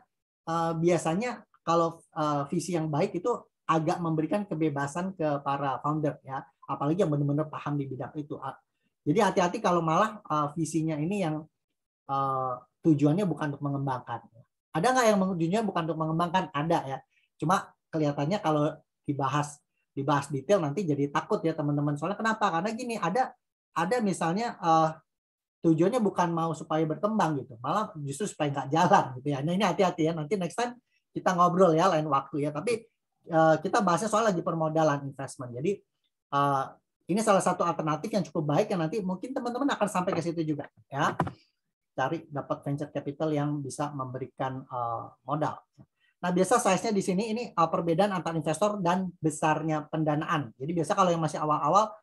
Biasanya kalau visi yang baik itu agak memberikan kebebasan ke para founder ya, apalagi yang benar-benar paham di bidang itu. Jadi hati-hati kalau malah visinya ini yang tujuannya bukan untuk mengembangkan. Ada nggak yang tujuannya bukan untuk mengembangkan? Ada ya. Cuma kelihatannya kalau dibahas detail nanti jadi takut ya teman-teman. Soalnya kenapa? Karena gini, ada misalnya tujuannya bukan mau supaya berkembang gitu, malah justru supaya nggak jalan gitu ya. Nah, ini hati-hati ya. Nanti next time kita ngobrol ya lain waktu ya. Tapi kita bahasnya soal lagi permodalan investment. Jadi ini salah satu alternatif yang cukup baik yang nanti mungkin teman-teman akan sampai ke situ juga ya. Cari dapat venture capital yang bisa memberikan modal. Nah, biasa size-nya di sini ini perbedaan antara investor dan besarnya pendanaan. Jadi biasa kalau yang masih awal-awal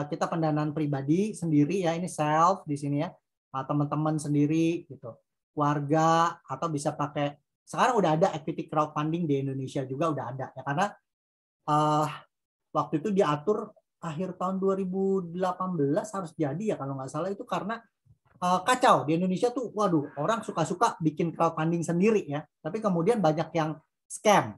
kita pendanaan pribadi sendiri ya, ini self di sini ya, teman-teman sendiri gitu, warga, atau bisa pakai, sekarang udah ada equity crowdfunding di Indonesia juga udah ada ya, karena waktu itu diatur akhir tahun 2018 harus jadi ya kalau nggak salah, itu karena kacau di Indonesia tuh, waduh, orang suka-suka bikin crowdfunding sendiri ya, tapi kemudian banyak yang scam.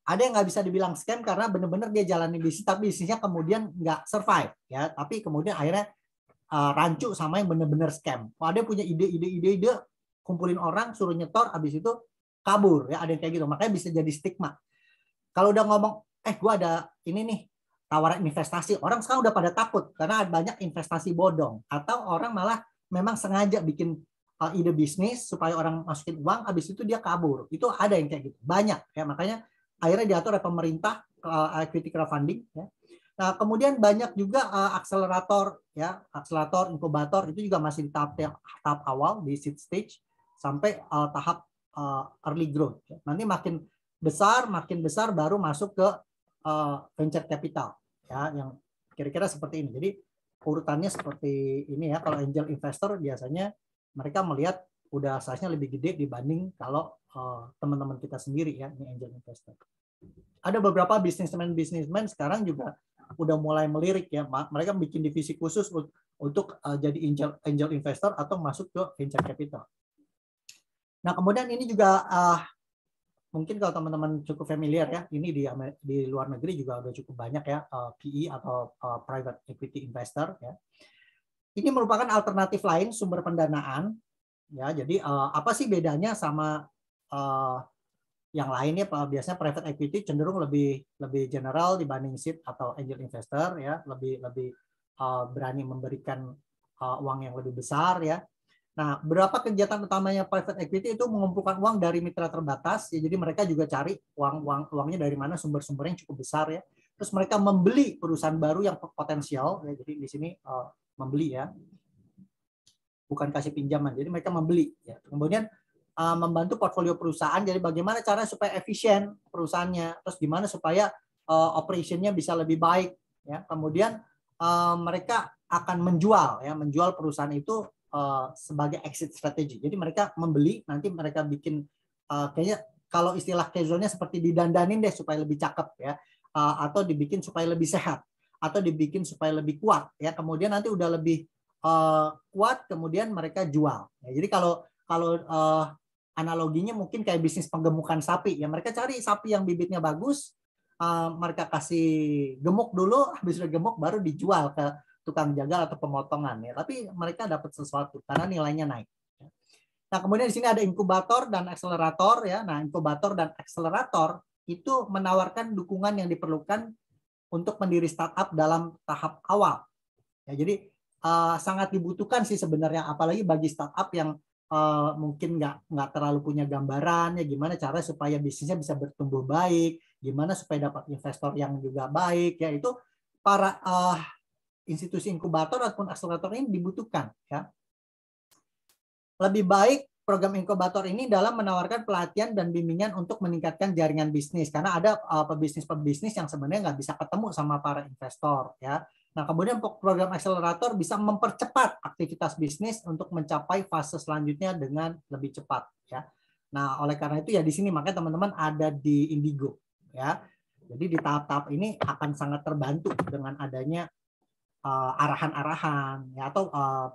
Ada yang nggak bisa dibilang scam karena benar-benar dia jalani bisnis, tapi bisnisnya kemudian nggak survive ya, tapi kemudian akhirnya rancu sama yang benar-benar scam. Ada punya ide, kumpulin orang, suruh nyetor, habis itu kabur ya, ada yang kayak gitu. Makanya bisa jadi stigma. Kalau udah ngomong gue ada ini nih tawaran investasi. Orang sekarang udah pada takut karena ada banyak investasi bodong, atau orang malah memang sengaja bikin ide bisnis supaya orang masukin uang, habis itu dia kabur. Itu ada yang kayak gitu, banyak ya. Makanya akhirnya diatur oleh pemerintah equity crowdfunding ya. Nah, kemudian banyak juga akselerator ya, akselerator, inkubator itu juga masih di tahap awal, di seed stage sampai tahap early growth. Nanti makin besar baru masuk ke venture capital ya, yang kira-kira seperti ini. Jadi urutannya seperti ini ya. Kalau angel investor biasanya mereka melihat udah size-nya lebih gede dibanding kalau teman-teman kita sendiri ya, ini angel investor. Ada beberapa bisnismen sekarang juga udah mulai melirik ya. Mereka bikin divisi khusus untuk jadi angel investor atau masuk ke venture capital. Nah, kemudian ini juga mungkin kalau teman-teman cukup familiar ya, ini di luar negeri juga udah cukup banyak ya, PE atau private equity investor ya. Ini merupakan alternatif lain sumber pendanaan ya. Jadi apa sih bedanya sama yang lainnya? Biasanya private equity cenderung lebih general dibanding seed atau angel investor ya, lebih berani memberikan uang yang lebih besar ya. Nah, berapa kegiatan utamanya private equity itu mengumpulkan uang dari mitra terbatas ya. Jadi mereka juga cari uangnya dari mana, sumber-sumber yang cukup besar ya. Terus mereka membeli perusahaan baru yang potensial ya. Jadi di sini membeli ya, bukan kasih pinjaman. Jadi mereka membeli ya. Kemudian membantu portfolio perusahaan. Jadi bagaimana cara supaya efisien perusahaannya, terus gimana supaya operationnya bisa lebih baik ya. Kemudian mereka akan menjual perusahaan itu sebagai exit strategy. Jadi mereka membeli, nanti mereka bikin kayaknya kalau istilah casualnya seperti didandanin deh supaya lebih cakep ya, atau dibikin supaya lebih sehat, atau dibikin supaya lebih kuat ya. Kemudian nanti udah lebih kuat, kemudian mereka jual. Ya, jadi kalau analoginya mungkin kayak bisnis penggemukan sapi ya. Mereka cari sapi yang bibitnya bagus, mereka kasih gemuk dulu, habis udah gemuk baru dijual ke tukang jagal atau pemotongan ya, tapi mereka dapat sesuatu karena nilainya naik. Nah, kemudian di sini ada inkubator dan akselerator ya. Nah, inkubator dan akselerator itu menawarkan dukungan yang diperlukan untuk mendiri startup dalam tahap awal. Ya, jadi sangat dibutuhkan sih sebenarnya, apalagi bagi startup yang mungkin nggak terlalu punya gambaran ya, gimana cara supaya bisnisnya bisa bertumbuh baik, gimana supaya dapat investor yang juga baik ya. Itu para institusi inkubator ataupun akselerator ini dibutuhkan ya. Lebih baik program inkubator ini dalam menawarkan pelatihan dan bimbingan untuk meningkatkan jaringan bisnis, karena ada pebisnis yang sebenarnya nggak bisa ketemu sama para investor ya. Nah, kemudian program akselerator bisa mempercepat aktivitas bisnis untuk mencapai fase selanjutnya dengan lebih cepat ya. Nah, oleh karena itu ya di sini makanya teman-teman ada di Indigo ya. Jadi di tahap-tahap ini akan sangat terbantu dengan adanya arahan-arahan ya, atau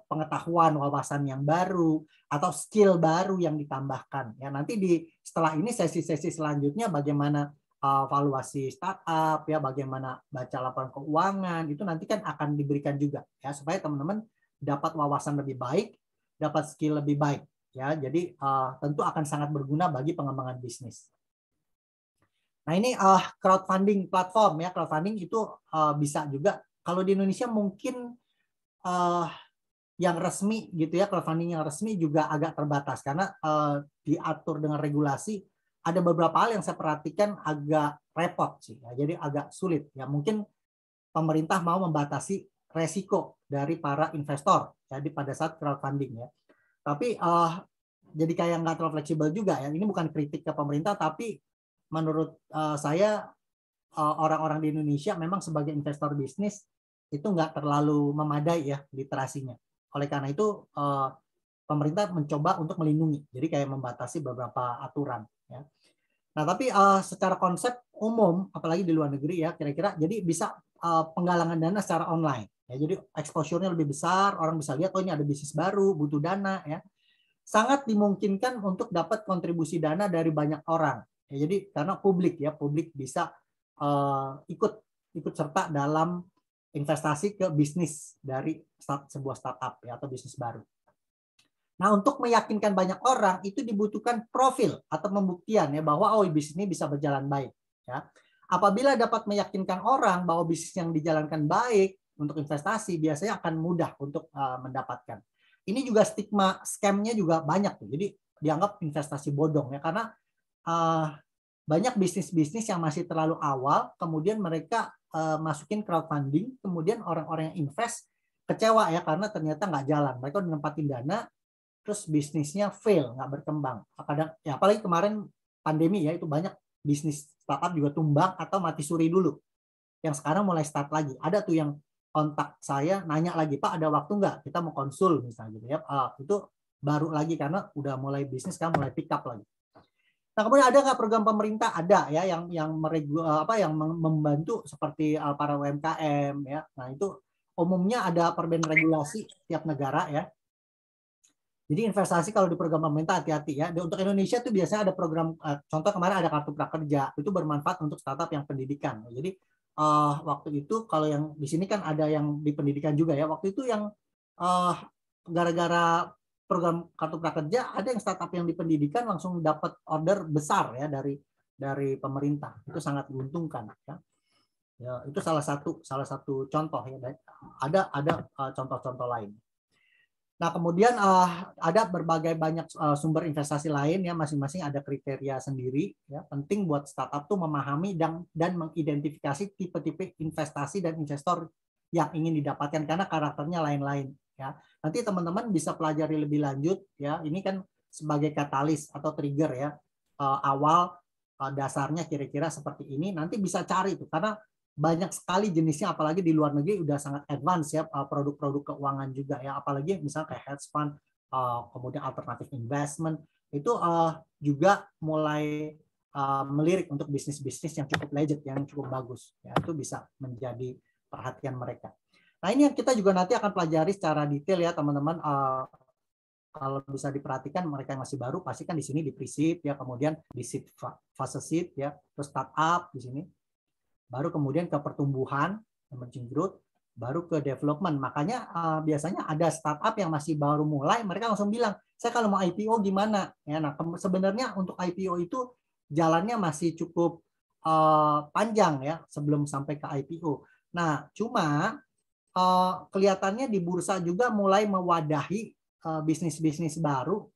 pengetahuan, wawasan yang baru atau skill baru yang ditambahkan ya. Nanti setelah ini sesi-sesi selanjutnya bagaimana valuasi startup ya, bagaimana baca laporan keuangan, itu nanti kan akan diberikan juga ya, supaya teman-teman dapat wawasan lebih baik, dapat skill lebih baik ya. Jadi tentu akan sangat berguna bagi pengembangan bisnis. Nah, ini crowdfunding platform ya. Crowdfunding itu bisa juga, kalau di Indonesia mungkin yang resmi gitu ya, crowdfunding yang resmi juga agak terbatas karena diatur dengan regulasi. Ada beberapa hal yang saya perhatikan agak repot sih ya, jadi agak sulit ya. Mungkin pemerintah mau membatasi resiko dari para investor jadi pada saat crowdfunding ya. Tapi jadi kayak nggak terlalu fleksibel juga ya. Ini bukan kritik ke pemerintah, tapi menurut saya orang-orang di Indonesia memang sebagai investor bisnis itu nggak terlalu memadai ya literasinya. Oleh karena itu pemerintah mencoba untuk melindungi, jadi kayak membatasi beberapa aturan ya. Nah, tapi secara konsep umum, apalagi di luar negeri ya, kira-kira jadi bisa penggalangan dana secara online ya. Jadi exposure-nya lebih besar, orang bisa lihat oh ini ada bisnis baru, butuh dana ya. Sangat dimungkinkan untuk dapat kontribusi dana dari banyak orang ya. Jadi karena publik bisa ikut serta dalam investasi ke bisnis dari sebuah startup ya, atau bisnis baru. Nah, untuk meyakinkan banyak orang itu dibutuhkan profil atau pembuktian ya bahwa oh bisnis ini bisa berjalan baik ya. Apabila dapat meyakinkan orang bahwa bisnis yang dijalankan baik untuk investasi, biasanya akan mudah untuk mendapatkan. Ini juga stigma scam-nya juga banyak tuh. Jadi dianggap investasi bodong ya, karena banyak bisnis-bisnis yang masih terlalu awal, kemudian mereka masukin crowdfunding, kemudian orang-orang yang invest kecewa ya karena ternyata nggak jalan. Mereka udah nempatin dana, terus bisnisnya fail, nggak berkembang. Kadang ya apalagi kemarin pandemi ya, itu banyak bisnis startup juga tumbang atau mati suri dulu. Yang sekarang mulai start lagi. Ada tuh yang kontak saya nanya lagi, Pak ada waktu nggak? Kita mau konsul misalnya gitu ya. Itu baru lagi karena udah mulai bisnis kan mulai pick up lagi. Nah, kemudian ada nggak program pemerintah? Ada ya yang membantu seperti para UMKM ya. Nah, itu umumnya ada perbedaan regulasi tiap negara ya. Jadi investasi kalau di program pemerintah hati-hati ya. Untuk Indonesia tuh biasanya ada program, contoh kemarin ada kartu prakerja, itu bermanfaat untuk startup yang pendidikan. Jadi waktu itu kalau yang di sini kan ada yang di pendidikan juga ya. Waktu itu yang gara-gara program kartu prakerja ada yang startup yang di pendidikan langsung dapat order besar ya dari pemerintah. Itu sangat menguntungkan ya. Ya, itu salah satu contoh ya. Ada contoh-contoh lain. Nah, kemudian ada berbagai banyak sumber investasi lain ya, masing-masing ada kriteria sendiri ya. Penting buat startup tuh memahami dan mengidentifikasi tipe-tipe investasi dan investor yang ingin didapatkan karena karakternya lain-lain ya. Nanti teman-teman bisa pelajari lebih lanjut ya. Ini kan sebagai katalis atau trigger ya. Awal dasarnya kira-kira seperti ini, nanti bisa cari tuh karena banyak sekali jenisnya, apalagi di luar negeri udah sangat advance ya, produk-produk keuangan juga ya, apalagi misalnya kayak hedge fund, kemudian alternative investment itu juga mulai melirik untuk bisnis-bisnis yang cukup legit, yang cukup bagus ya, itu bisa menjadi perhatian mereka. Nah, ini yang kita juga nanti akan pelajari secara detail ya teman-teman. Kalau bisa diperhatikan mereka yang masih baru pasti kan di sini di pre-seed ya, kemudian di seed fase seed ya, terus startup di sini. Baru kemudian ke pertumbuhan, emerging growth, baru ke development. Makanya biasanya ada startup yang masih baru mulai, mereka langsung bilang, saya kalau mau IPO gimana? Ya, nah, sebenarnya untuk IPO itu jalannya masih cukup panjang ya sebelum sampai ke IPO. Nah, cuma kelihatannya di bursa juga mulai mewadahi bisnis-bisnis baru.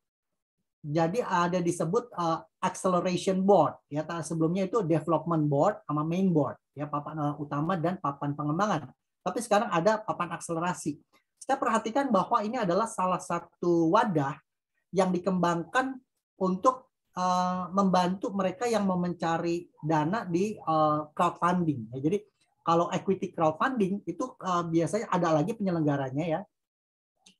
Jadi ada disebut acceleration board ya, sebelumnya itu development board sama main board ya, papan utama dan papan pengembangan. Tapi sekarang ada papan akselerasi. Saya perhatikan bahwa ini adalah salah satu wadah yang dikembangkan untuk membantu mereka yang mau mencari dana di crowdfunding. Ya, jadi kalau equity crowdfunding itu biasanya ada lagi penyelenggaranya ya,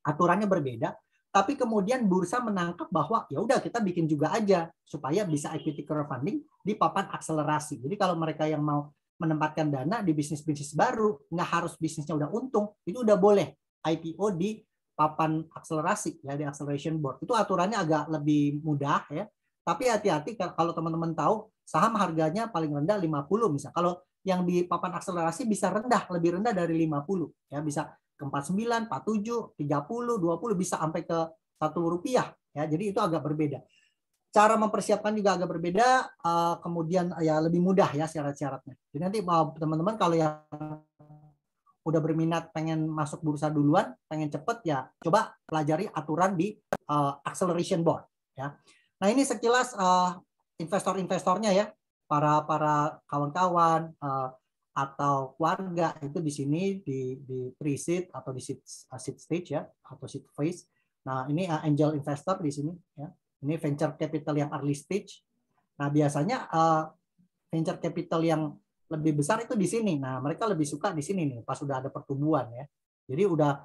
aturannya berbeda. Tapi kemudian bursa menangkap bahwa ya udah kita bikin juga aja supaya bisa equity crowdfunding di papan akselerasi. Jadi kalau mereka yang mau menempatkan dana di bisnis-bisnis baru, nggak harus bisnisnya udah untung, itu udah boleh IPO di papan akselerasi ya, di acceleration board. Itu aturannya agak lebih mudah ya. Tapi hati-hati kalau teman-teman tahu saham harganya paling rendah 50 misal. Kalau yang di papan akselerasi bisa rendah, lebih rendah dari 50 ya, bisa ke 49, 47, 30, 20 bisa sampai ke Rp1 ya. Jadi itu agak berbeda. Cara mempersiapkan juga agak berbeda, kemudian ya lebih mudah ya syarat-syaratnya. Jadi nanti teman-teman kalau yang udah berminat pengen masuk bursa duluan, pengen cepet ya coba pelajari aturan di acceleration board ya. Nah, ini sekilas investor-investornya ya, para kawan-kawan atau keluarga itu di sini di pre-seed atau di seed stage ya, atau seed phase. Nah, ini angel investor di sini ya. Ini venture capital yang early stage. Nah, biasanya venture capital yang lebih besar itu di sini. Nah, mereka lebih suka di sini nih pas sudah ada pertumbuhan ya. Jadi udah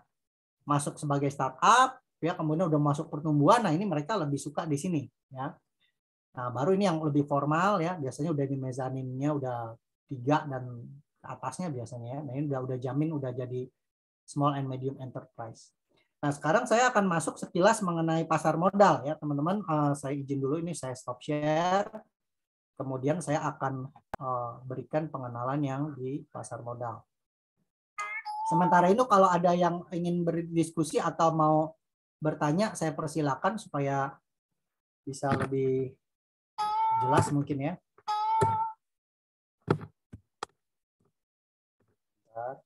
masuk sebagai startup ya, kemudian udah masuk pertumbuhan. Nah, ini mereka lebih suka di sini ya. Nah, baru ini yang lebih formal ya, biasanya udah di mezaninnya udah 3 dan ke atasnya biasanya ya. Nah, ini udah jamin udah jadi small and medium enterprise. Nah, sekarang saya akan masuk sekilas mengenai pasar modal ya, teman-teman. Saya izin dulu, ini saya stop share. Kemudian saya akan berikan pengenalan yang di pasar modal. Sementara itu kalau ada yang ingin berdiskusi atau mau bertanya, saya persilakan supaya bisa lebih jelas mungkin ya. sebentar.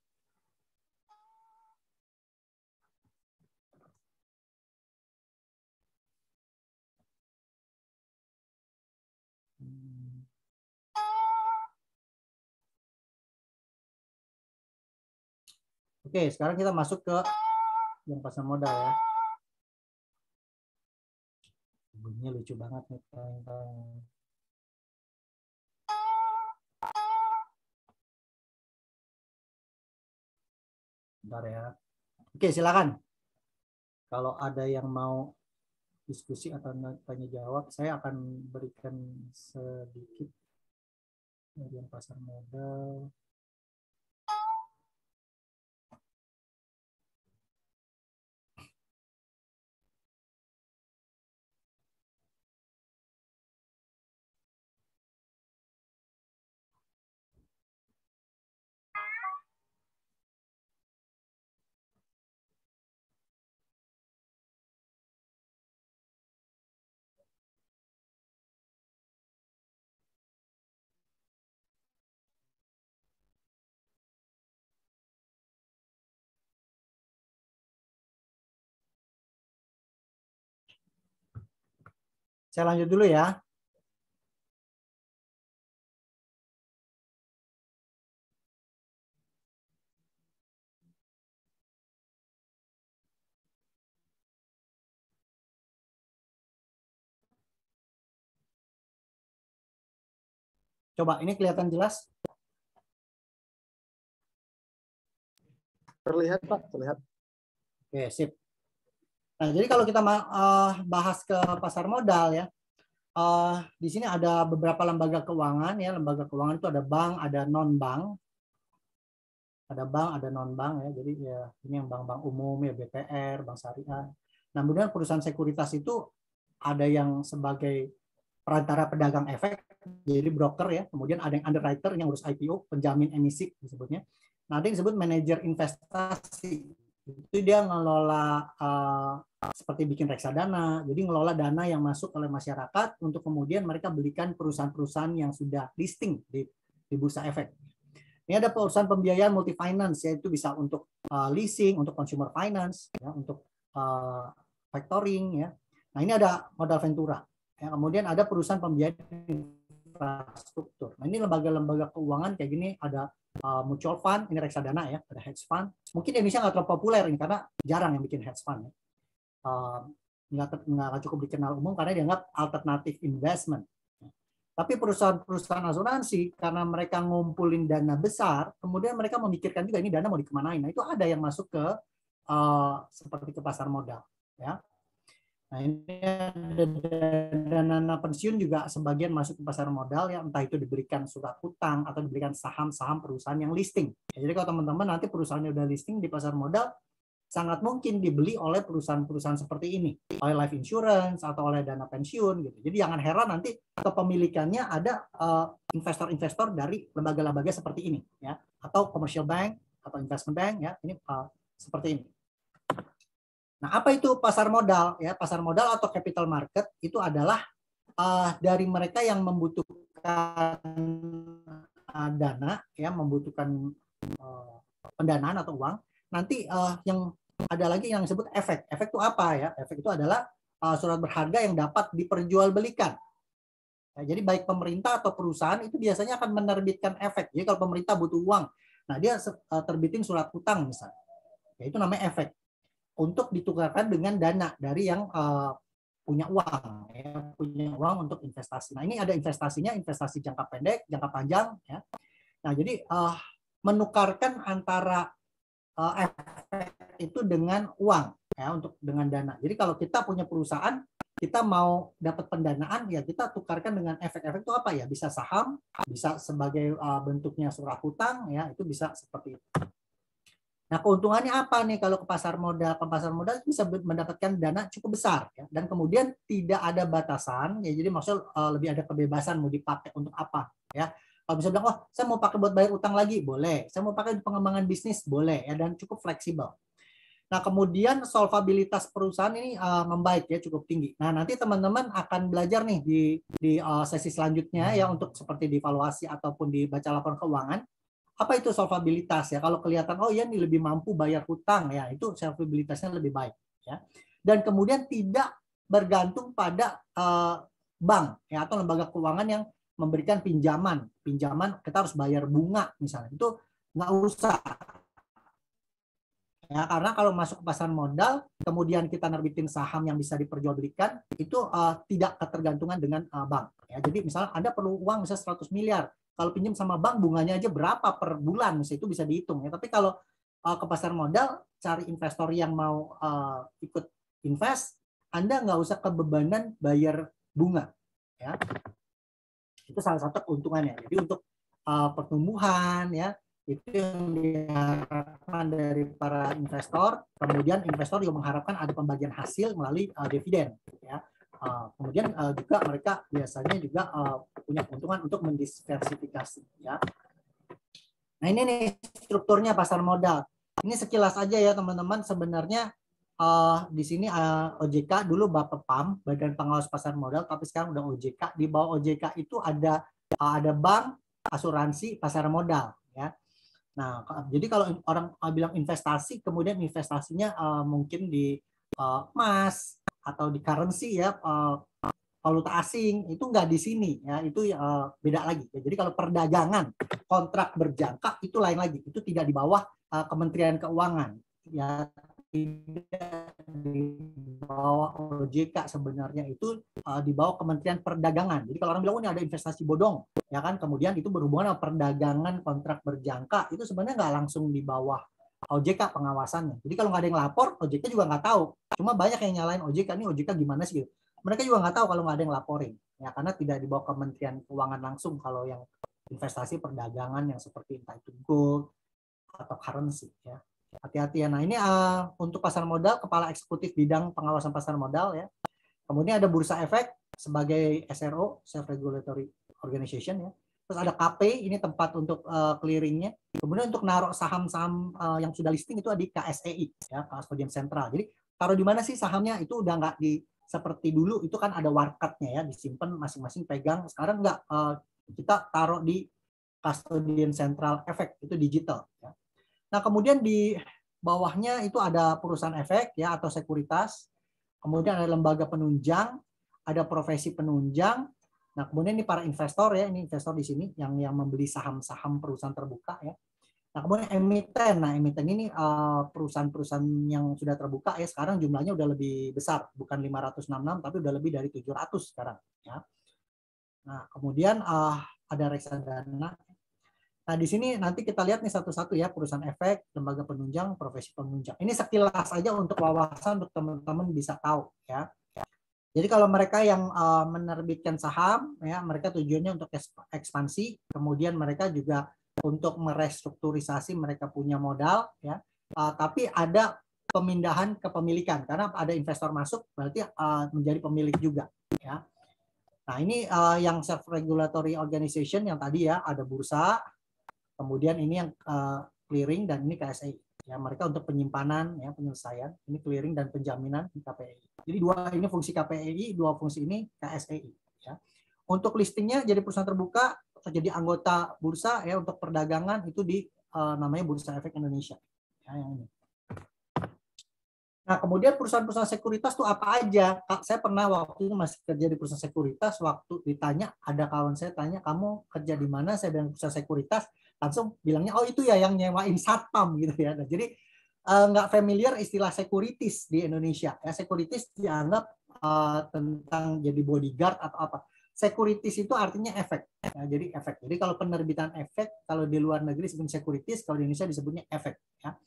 Oke, sekarang kita masuk ke yang pasar modal ya. Bunyinya lucu banget nih. Bentar ya. Oke, silakan. Kalau ada yang mau diskusi atau tanya jawab, saya akan berikan sedikit dari yang pasar modal. Saya lanjut dulu ya. Coba ini kelihatan jelas? Terlihat Pak, terlihat. Oke, sip. Nah, jadi kalau kita bahas ke pasar modal ya, di sini ada beberapa lembaga keuangan ya. Lembaga keuangan itu ada bank, ada non-bank. Ada bank, ada non-bank ya. Jadi ya ini yang bank-bank umum ya, BPR, Bank Syariah. Nah, kemudian perusahaan sekuritas itu ada yang sebagai perantara pedagang efek, jadi broker ya. Kemudian ada yang underwriter yang urus IPO, penjamin emisi disebutnya. Nah, ada yang disebut manajer investasi. Itu dia ngelola seperti bikin reksadana, jadi ngelola dana yang masuk oleh masyarakat untuk kemudian mereka belikan perusahaan-perusahaan yang sudah listing di bursa efek. Ini ada perusahaan pembiayaan multi finance, yaitu bisa untuk leasing, untuk consumer finance, ya, untuk factoring ya. Nah, ini ada modal ventura. Ya, kemudian ada perusahaan pembiayaan infrastruktur. Nah, ini lembaga-lembaga keuangan kayak gini, ada mutual fund, ini reksadana ya, ada hedge fund. Mungkin di Indonesia nggak terlalu populer ini karena jarang yang bikin hedge fund ya. Nggak cukup dikenal umum karena dianggap alternatif investment. Tapi perusahaan-perusahaan asuransi karena mereka ngumpulin dana besar, kemudian mereka memikirkan juga ini dana mau dikemanain. Nah, itu ada yang masuk ke seperti ke pasar modal ya. Nah, ini ada dana pensiun juga sebagian masuk ke pasar modal ya, entah itu diberikan surat hutang atau diberikan saham-saham perusahaan yang listing. Ya, jadi kalau teman-teman nanti perusahaannya udah listing di pasar modal, sangat mungkin dibeli oleh perusahaan-perusahaan seperti ini, oleh life insurance atau oleh dana pensiun gitu. Jadi jangan heran nanti kepemilikannya ada investor-investor dari lembaga-lembaga seperti ini ya, atau commercial bank atau investment bank ya, ini seperti ini. Nah, apa itu pasar modal ya? Pasar modal atau capital market itu adalah dari mereka yang membutuhkan dana ya, membutuhkan pendanaan atau uang. Nanti yang ada lagi yang disebut efek. Efek itu apa ya? Efek itu adalah surat berharga yang dapat diperjualbelikan. Ya, jadi baik pemerintah atau perusahaan itu biasanya akan menerbitkan efek. Jadi kalau pemerintah butuh uang, nah dia terbitin surat hutang misalnya. Ya, itu namanya efek. Untuk ditukarkan dengan dana dari yang punya uang, ya, punya uang untuk investasi. Nah, ini ada investasinya, investasi jangka pendek, jangka panjang. Ya. Nah, jadi menukarkan antara efek itu dengan uang ya, untuk dengan dana. Jadi kalau kita punya perusahaan, kita mau dapat pendanaan ya kita tukarkan dengan efek-efek itu apa ya? Bisa saham, bisa sebagai bentuknya surat hutang ya, itu bisa seperti itu. Nah, keuntungannya apa nih kalau ke pasar modal? Ke pasar modal bisa mendapatkan dana cukup besar ya, dan kemudian tidak ada batasan ya. Jadi maksudnya lebih ada kebebasan mau dipakai untuk apa ya. Kalau bisa bilang, oh saya mau pakai buat bayar utang lagi, boleh. Saya mau pakai di pengembangan bisnis, boleh. Ya, dan cukup fleksibel. Nah, kemudian solvabilitas perusahaan ini membaik ya, cukup tinggi. Nah, nanti teman-teman akan belajar nih di sesi selanjutnya ya, untuk seperti dievaluasi ataupun dibaca laporan keuangan. Apa itu solvabilitas ya? Kalau kelihatan oh ya ini lebih mampu bayar hutang ya, itu solvabilitasnya lebih baik ya. Dan kemudian tidak bergantung pada bank ya atau lembaga keuangan yang memberikan pinjaman kita harus bayar bunga misalnya, itu nggak usah ya, karena kalau masuk ke pasar modal kemudian kita nerbitin saham yang bisa diperjualbelikan itu tidak ketergantungan dengan bank ya. Jadi misalnya Anda perlu uang misalnya 100 miliar, kalau pinjam sama bank bunganya aja berapa per bulan misalnya, itu bisa dihitung ya. Tapi kalau ke pasar modal cari investor yang mau ikut invest, Anda nggak usah kebebanan bayar bunga ya. Itu salah satu keuntungannya. Jadi untuk pertumbuhan ya, itu yang diharapkan dari para investor. Kemudian investor juga mengharapkan ada pembagian hasil melalui dividen ya. Kemudian juga mereka biasanya juga punya keuntungan untuk mendiversifikasi ya. Nah ini nih strukturnya pasar modal. Ini sekilas aja ya teman-teman. Sebenarnya di sini OJK dulu Bapepam, Badan Pengawas Pasar Modal, tapi sekarang udah OJK. Di bawah OJK itu ada bank, asuransi, pasar modal ya. Nah, jadi kalau orang bilang investasi, kemudian investasinya mungkin di emas atau di currency ya, valuta asing, itu nggak di sini ya, itu beda lagi. Jadi kalau perdagangan kontrak berjangka itu lain lagi, itu tidak di bawah Kementerian Keuangan ya, tidak di bawah OJK sebenarnya, itu di bawah Kementerian Perdagangan. Jadi kalau orang bilang oh, ini ada investasi bodong ya kan, kemudian itu berhubungan dengan perdagangan kontrak berjangka, itu sebenarnya nggak langsung di bawah OJK pengawasannya. Jadi kalau nggak ada yang lapor, OJK juga nggak tahu. Cuma banyak yang nyalain OJK, ini OJK gimana sih gitu. Mereka juga nggak tahu kalau nggak ada yang laporin ya, karena tidak di bawah Kementerian Keuangan langsung kalau yang investasi perdagangan yang seperti entah itu gold atau currency ya. Hati-hati ya. Nah ini untuk pasar modal, kepala eksekutif bidang pengawasan pasar modal ya. Kemudian ada Bursa Efek sebagai SRO, Self Regulatory Organization ya. Terus ada KP, ini tempat untuk clearingnya. Kemudian untuk naruh saham-saham yang sudah listing itu ada di KSEI ya, Kustodian Sentral. Jadi taruh di mana sih sahamnya, itu udah nggak di seperti dulu, itu kan ada warkatnya ya, disimpan masing-masing pegang. Sekarang nggak, kita taruh di Kustodian Sentral Efek, itu digital ya. Nah, kemudian di bawahnya itu ada perusahaan efek ya atau sekuritas. Kemudian ada lembaga penunjang, ada profesi penunjang. Nah, kemudian ini para investor ya, ini investor di sini yang membeli saham-saham perusahaan terbuka ya. Nah, kemudian emiten. Nah, emiten ini perusahaan-perusahaan yang sudah terbuka ya, sekarang jumlahnya udah lebih besar, bukan 566 tapi udah lebih dari 700 sekarang ya. Nah, kemudian ada reksadana. Nah, di sini nanti kita lihat nih satu-satu ya, perusahaan efek, lembaga penunjang, profesi penunjang. Ini sekilas aja untuk wawasan untuk teman-teman bisa tahu ya. Jadi kalau mereka yang menerbitkan saham ya, mereka tujuannya untuk ekspansi, kemudian mereka juga untuk merestrukturisasi, mereka punya modal ya. Tapi ada pemindahan kepemilikan karena ada investor masuk berarti menjadi pemilik juga ya. Nah, ini yang self regulatory organization yang tadi ya, ada bursa. Kemudian ini yang clearing dan ini KSEI. Ya, mereka untuk penyimpanan, ya, penyelesaian. Ini clearing dan penjaminan di KPEI. Jadi dua ini fungsi KPEI, dua fungsi ini KSEI. Ya. Untuk listingnya jadi perusahaan terbuka atau jadi anggota bursa ya, untuk perdagangan itu di namanya Bursa Efek Indonesia. Ya, yang ini. Nah, kemudian perusahaan-perusahaan sekuritas itu apa aja? Kak, saya pernah waktu itu masih kerja di perusahaan sekuritas, waktu ditanya, ada kawan saya tanya, kamu kerja di mana? Saya bilang perusahaan sekuritas, langsung bilangnya, oh itu ya yang nyewain satpam gitu ya. Nah, jadi nggak familiar istilah sekuritis di Indonesia. Ya, sekuritis dianggap tentang jadi bodyguard atau apa. Sekuritis itu artinya efek. Ya, jadi efek. Jadi kalau penerbitan efek, kalau di luar negeri disebut sekuritis, kalau di Indonesia disebutnya efek. Ya.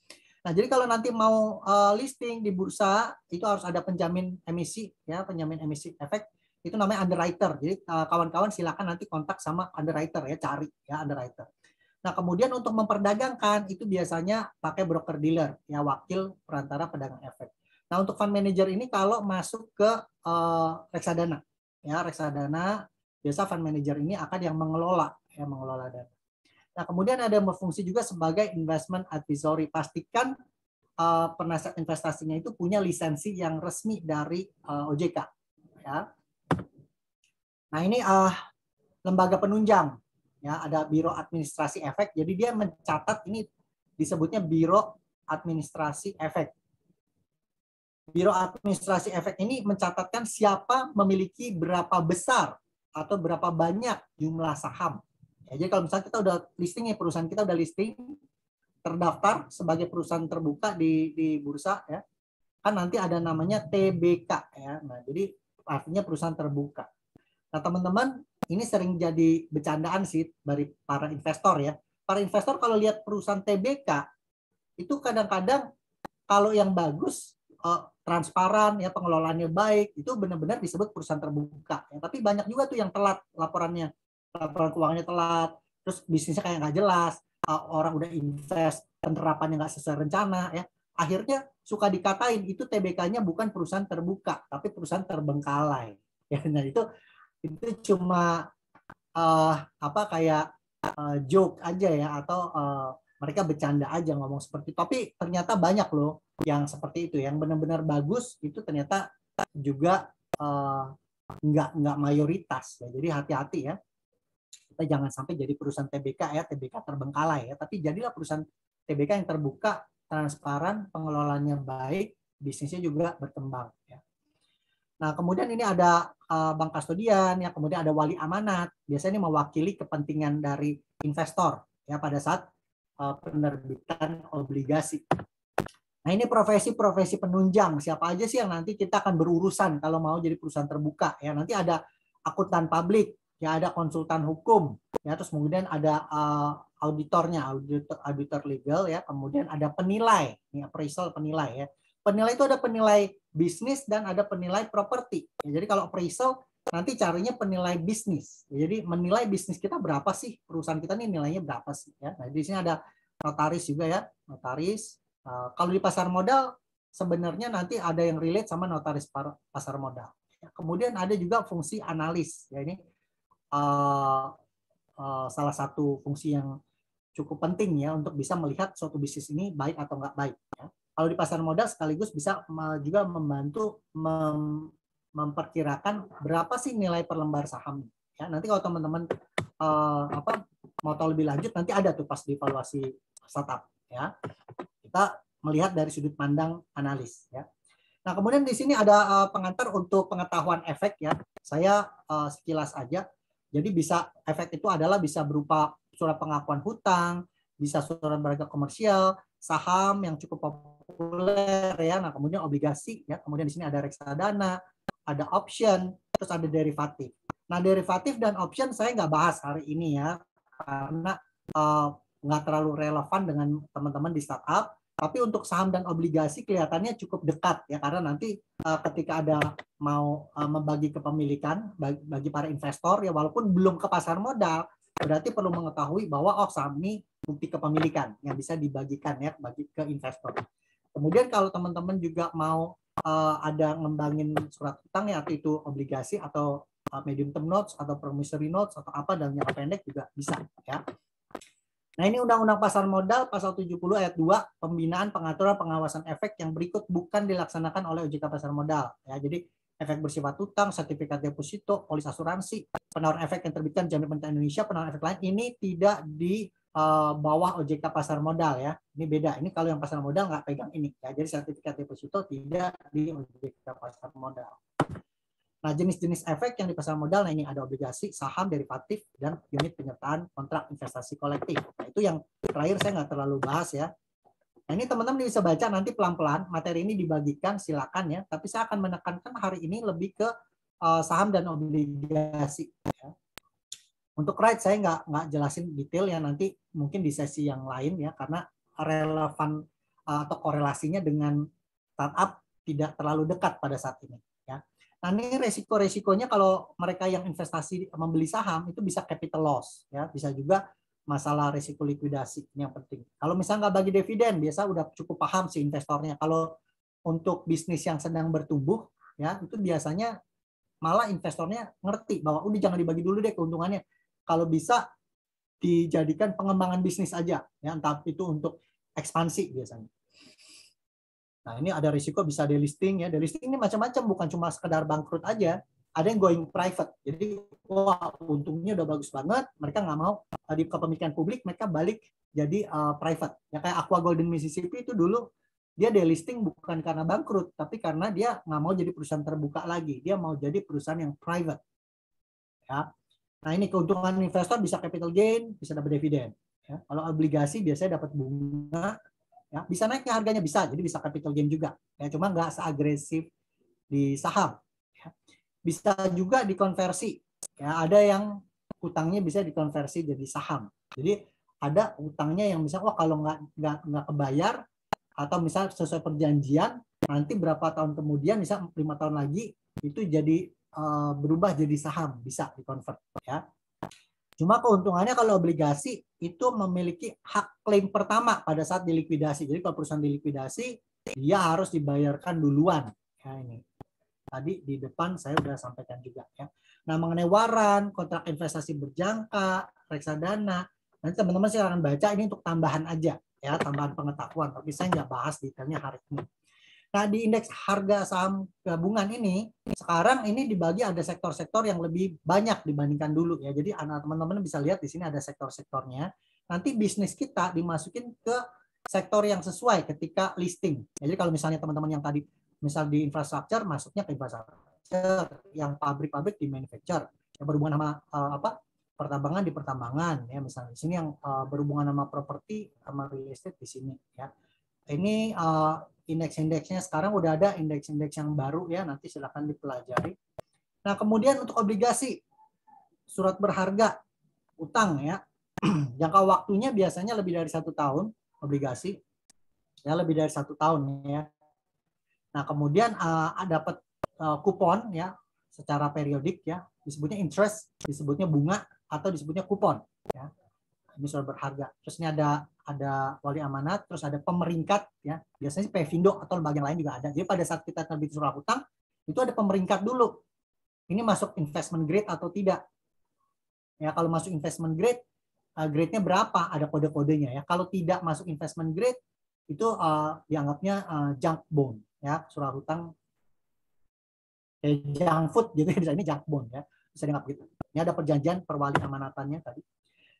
Nah, jadi kalau nanti mau listing di bursa itu harus ada penjamin emisi ya, penjamin emisi efek, itu namanya underwriter. Jadi kawan-kawan silakan nanti kontak sama underwriter ya, cari ya underwriter. Nah, kemudian untuk memperdagangkan itu biasanya pakai broker dealer ya, wakil perantara pedagang efek. Nah, untuk fund manager ini kalau masuk ke reksadana ya, reksadana biasa fund manager ini akan yang mengelola dana. Nah, kemudian ada fungsi juga sebagai investment advisory. Pastikan penasihat investasinya itu punya lisensi yang resmi dari OJK. Ya. Nah, ini lembaga penunjang. ya, ada Biro Administrasi Efek. Jadi dia mencatat, ini disebutnya Biro Administrasi Efek. Biro Administrasi Efek ini mencatatkan siapa memiliki berapa besar atau berapa banyak jumlah saham. Ya, jadi kalau misalnya kita udah listing, ya, perusahaan kita udah listing, terdaftar sebagai perusahaan terbuka di bursa, ya, kan nanti ada namanya TBK, ya. Nah, jadi artinya perusahaan terbuka. Nah, teman-teman, ini sering jadi bercandaan sih dari para investor, ya. Para investor kalau lihat perusahaan TBK itu kadang-kadang kalau yang bagus, transparan, ya, pengelolaannya baik, itu benar-benar disebut perusahaan terbuka, ya. Tapi banyak juga tuh yang telat laporannya, laporan keuangannya telat, terus bisnisnya kayak nggak jelas, orang udah invest, penerapannya nggak sesuai rencana, ya. Akhirnya suka dikatain itu TBK-nya bukan perusahaan terbuka, tapi perusahaan terbengkalai. Ya, nah itu cuma kayak joke aja, ya, atau mereka bercanda aja ngomong seperti itu. Tapi ternyata banyak loh yang seperti itu, yang benar-benar bagus itu ternyata juga nggak mayoritas, ya. Jadi hati-hati, ya, kita jangan sampai jadi perusahaan TBK, ya, TBK terbengkalai, ya, tapi jadilah perusahaan TBK yang terbuka, transparan, pengelolaannya baik, bisnisnya juga berkembang, ya. Nah, kemudian ini ada bank kustodian, ya, kemudian ada wali amanat, biasanya ini mewakili kepentingan dari investor, ya, pada saat penerbitan obligasi. Nah, ini profesi-profesi penunjang, siapa aja sih yang nanti kita akan berurusan kalau mau jadi perusahaan terbuka, ya. Nanti ada akuntan publik, ya, ada konsultan hukum, ya, terus kemudian ada auditornya, auditor legal, ya, kemudian ada penilai, ini appraisal, penilai, ya. Penilai itu ada penilai bisnis dan ada penilai properti. Ya, jadi kalau appraisal nanti carinya penilai bisnis. Ya, jadi menilai bisnis kita berapa sih, perusahaan kita ini nilainya berapa sih, ya. Nah, di sini ada notaris juga, ya, notaris. Kalau di pasar modal sebenarnya nanti ada yang relate sama notaris pasar modal. Ya, kemudian ada juga fungsi analis. Ya, ini salah satu fungsi yang cukup penting, ya, untuk bisa melihat suatu bisnis ini baik atau nggak baik, ya. Kalau di pasar modal sekaligus bisa juga membantu memperkirakan berapa sih nilai per lembar saham, ya. Nanti kalau teman-teman mau tahu lebih lanjut, nanti ada tuh pas di evaluasi startup, ya. Kita melihat dari sudut pandang analis, ya. Nah, kemudian di sini ada pengantar untuk pengetahuan efek, ya. Saya sekilas aja. Jadi efek itu adalah bisa berupa surat pengakuan hutang, bisa surat berharga komersial, saham yang cukup populer, ya. Nah, kemudian obligasi, ya. Kemudian di sini ada reksadana, ada option, terus ada derivatif. Nah, derivatif dan option saya nggak bahas hari ini, ya, karena nggak terlalu relevan dengan teman-teman di startup. Tapi untuk saham dan obligasi kelihatannya cukup dekat, ya, karena nanti ketika ada mau membagi kepemilikan bagi para investor, ya, walaupun belum ke pasar modal, berarti perlu mengetahui bahwa saham ini bukti kepemilikan yang bisa dibagikan, ya, bagi ke investor. Kemudian kalau teman-teman juga mau ada ngembangin surat utang, ya, atau itu obligasi atau medium term notes atau promissory notes atau apa dalam jangka pendek juga bisa, ya. Nah, ini Undang-Undang Pasar Modal pasal 70 ayat 2, pembinaan, pengaturan, pengawasan efek yang berikut bukan dilaksanakan oleh OJK Pasar Modal, ya. Jadi efek bersifat utang, sertifikat deposito, polis asuransi, penawaran efek yang terbitkan Jaminan Pemerintah Indonesia, penawaran efek lain ini tidak di bawah OJK Pasar Modal, ya. Ini beda. Ini kalau yang pasar modal nggak pegang ini, ya. Jadi sertifikat deposito tidak di OJK Pasar Modal. Nah, jenis-jenis efek yang di pasar modal, nah ini ada obligasi, saham, derivatif, dan unit penyertaan kontrak investasi kolektif. Nah, itu yang terakhir saya nggak terlalu bahas, ya. Nah, ini teman-teman bisa baca nanti pelan-pelan, materi ini dibagikan, silakan, ya. Tapi saya akan menekankan hari ini lebih ke saham dan obligasi, ya. Untuk right saya nggak jelasin detail, ya, nanti mungkin di sesi yang lain, ya, karena relevan atau korelasinya dengan startup tidak terlalu dekat pada saat ini. Nah, ini resiko-resikonya kalau mereka yang investasi membeli saham itu bisa capital loss, ya, bisa juga masalah resiko likuidasi, ini yang penting. Kalau misalnya nggak bagi dividen, biasa udah cukup paham sih investornya. Kalau untuk bisnis yang sedang bertumbuh, ya, itu biasanya malah investornya ngerti bahwa udah jangan dibagi dulu deh keuntungannya. Kalau bisa dijadikan pengembangan bisnis aja, ya, entah itu untuk ekspansi biasanya. Nah, ini ada risiko bisa delisting, ya. Delisting ini macam-macam, bukan cuma sekedar bangkrut aja. ada yang going private. Jadi wah untungnya udah bagus banget, mereka nggak mau di kepemilikan publik, mereka balik jadi private. Ya kayak Aqua Golden Mississippi itu dulu dia delisting bukan karena bangkrut, tapi karena dia nggak mau jadi perusahaan terbuka lagi, dia mau jadi perusahaan yang private. Ya. Nah ini keuntungan investor bisa capital gain, bisa dapat dividen. Ya. Kalau obligasi biasanya dapat bunga, ya bisa naiknya harganya bisa, jadi bisa capital gain juga. Ya cuma nggak seagresif di saham. Bisa juga dikonversi. Ya, ada yang utangnya bisa dikonversi jadi saham. Jadi ada utangnya yang misalnya wah kalau nggak kebayar atau misal sesuai perjanjian nanti berapa tahun kemudian misal 5 tahun lagi itu jadi berubah jadi saham, bisa dikonvert ya. Cuma keuntungannya kalau obligasi itu memiliki hak klaim pertama pada saat dilikuidasi. Jadi kalau perusahaan dilikuidasi dia harus dibayarkan duluan. Ya ini. Tadi di depan saya sudah sampaikan juga ya. Nah mengenai waran, kontrak investasi berjangka, reksadana, nanti teman-teman silahkan baca ini untuk tambahan aja ya, tambahan pengetahuan. Tapi saya nggak bahas detailnya hari ini. Nah di indeks harga saham gabungan ini sekarang ini dibagi ada sektor-sektor yang lebih banyak dibandingkan dulu ya. Jadi teman-teman bisa lihat di sini ada sektor-sektornya. Nanti bisnis kita dimasukin ke sektor yang sesuai ketika listing. Jadi kalau misalnya teman-teman yang tadi misal di infrastruktur masuknya ke infrastruktur, yang pabrik-pabrik di manufacture, yang berhubungan sama pertambangan di pertambangan ya, misalnya di sini yang berhubungan sama properti sama real estate di sini ya. Ini indeks-indeksnya sekarang udah ada indeks-indeks yang baru ya, nanti silakan dipelajari. Nah kemudian untuk obligasi, surat berharga, utang ya, jangka waktunya biasanya lebih dari 1 tahun obligasi ya, lebih dari 1 tahun ya. Nah, kemudian dapat kupon ya secara periodik ya, disebutnya interest, disebutnya bunga atau disebutnya kupon ya. Ini surat berharga. Terus ini ada wali amanat, terus ada pemeringkat ya. Biasanya Pevindo atau lembaga lain juga ada. Jadi pada saat kita terbit surat hutang itu ada pemeringkat dulu. Ini masuk investment grade atau tidak. Ya, kalau masuk investment grade, grade-nya berapa? Ada kode-kodenya ya. Kalau tidak masuk investment grade itu dianggapnya junk bond. Ya, surat hutang junk food gitu ya, ini junk bond ya, bisa dianggap gitu. Ini ada perjanjian perwali amanatannya tadi.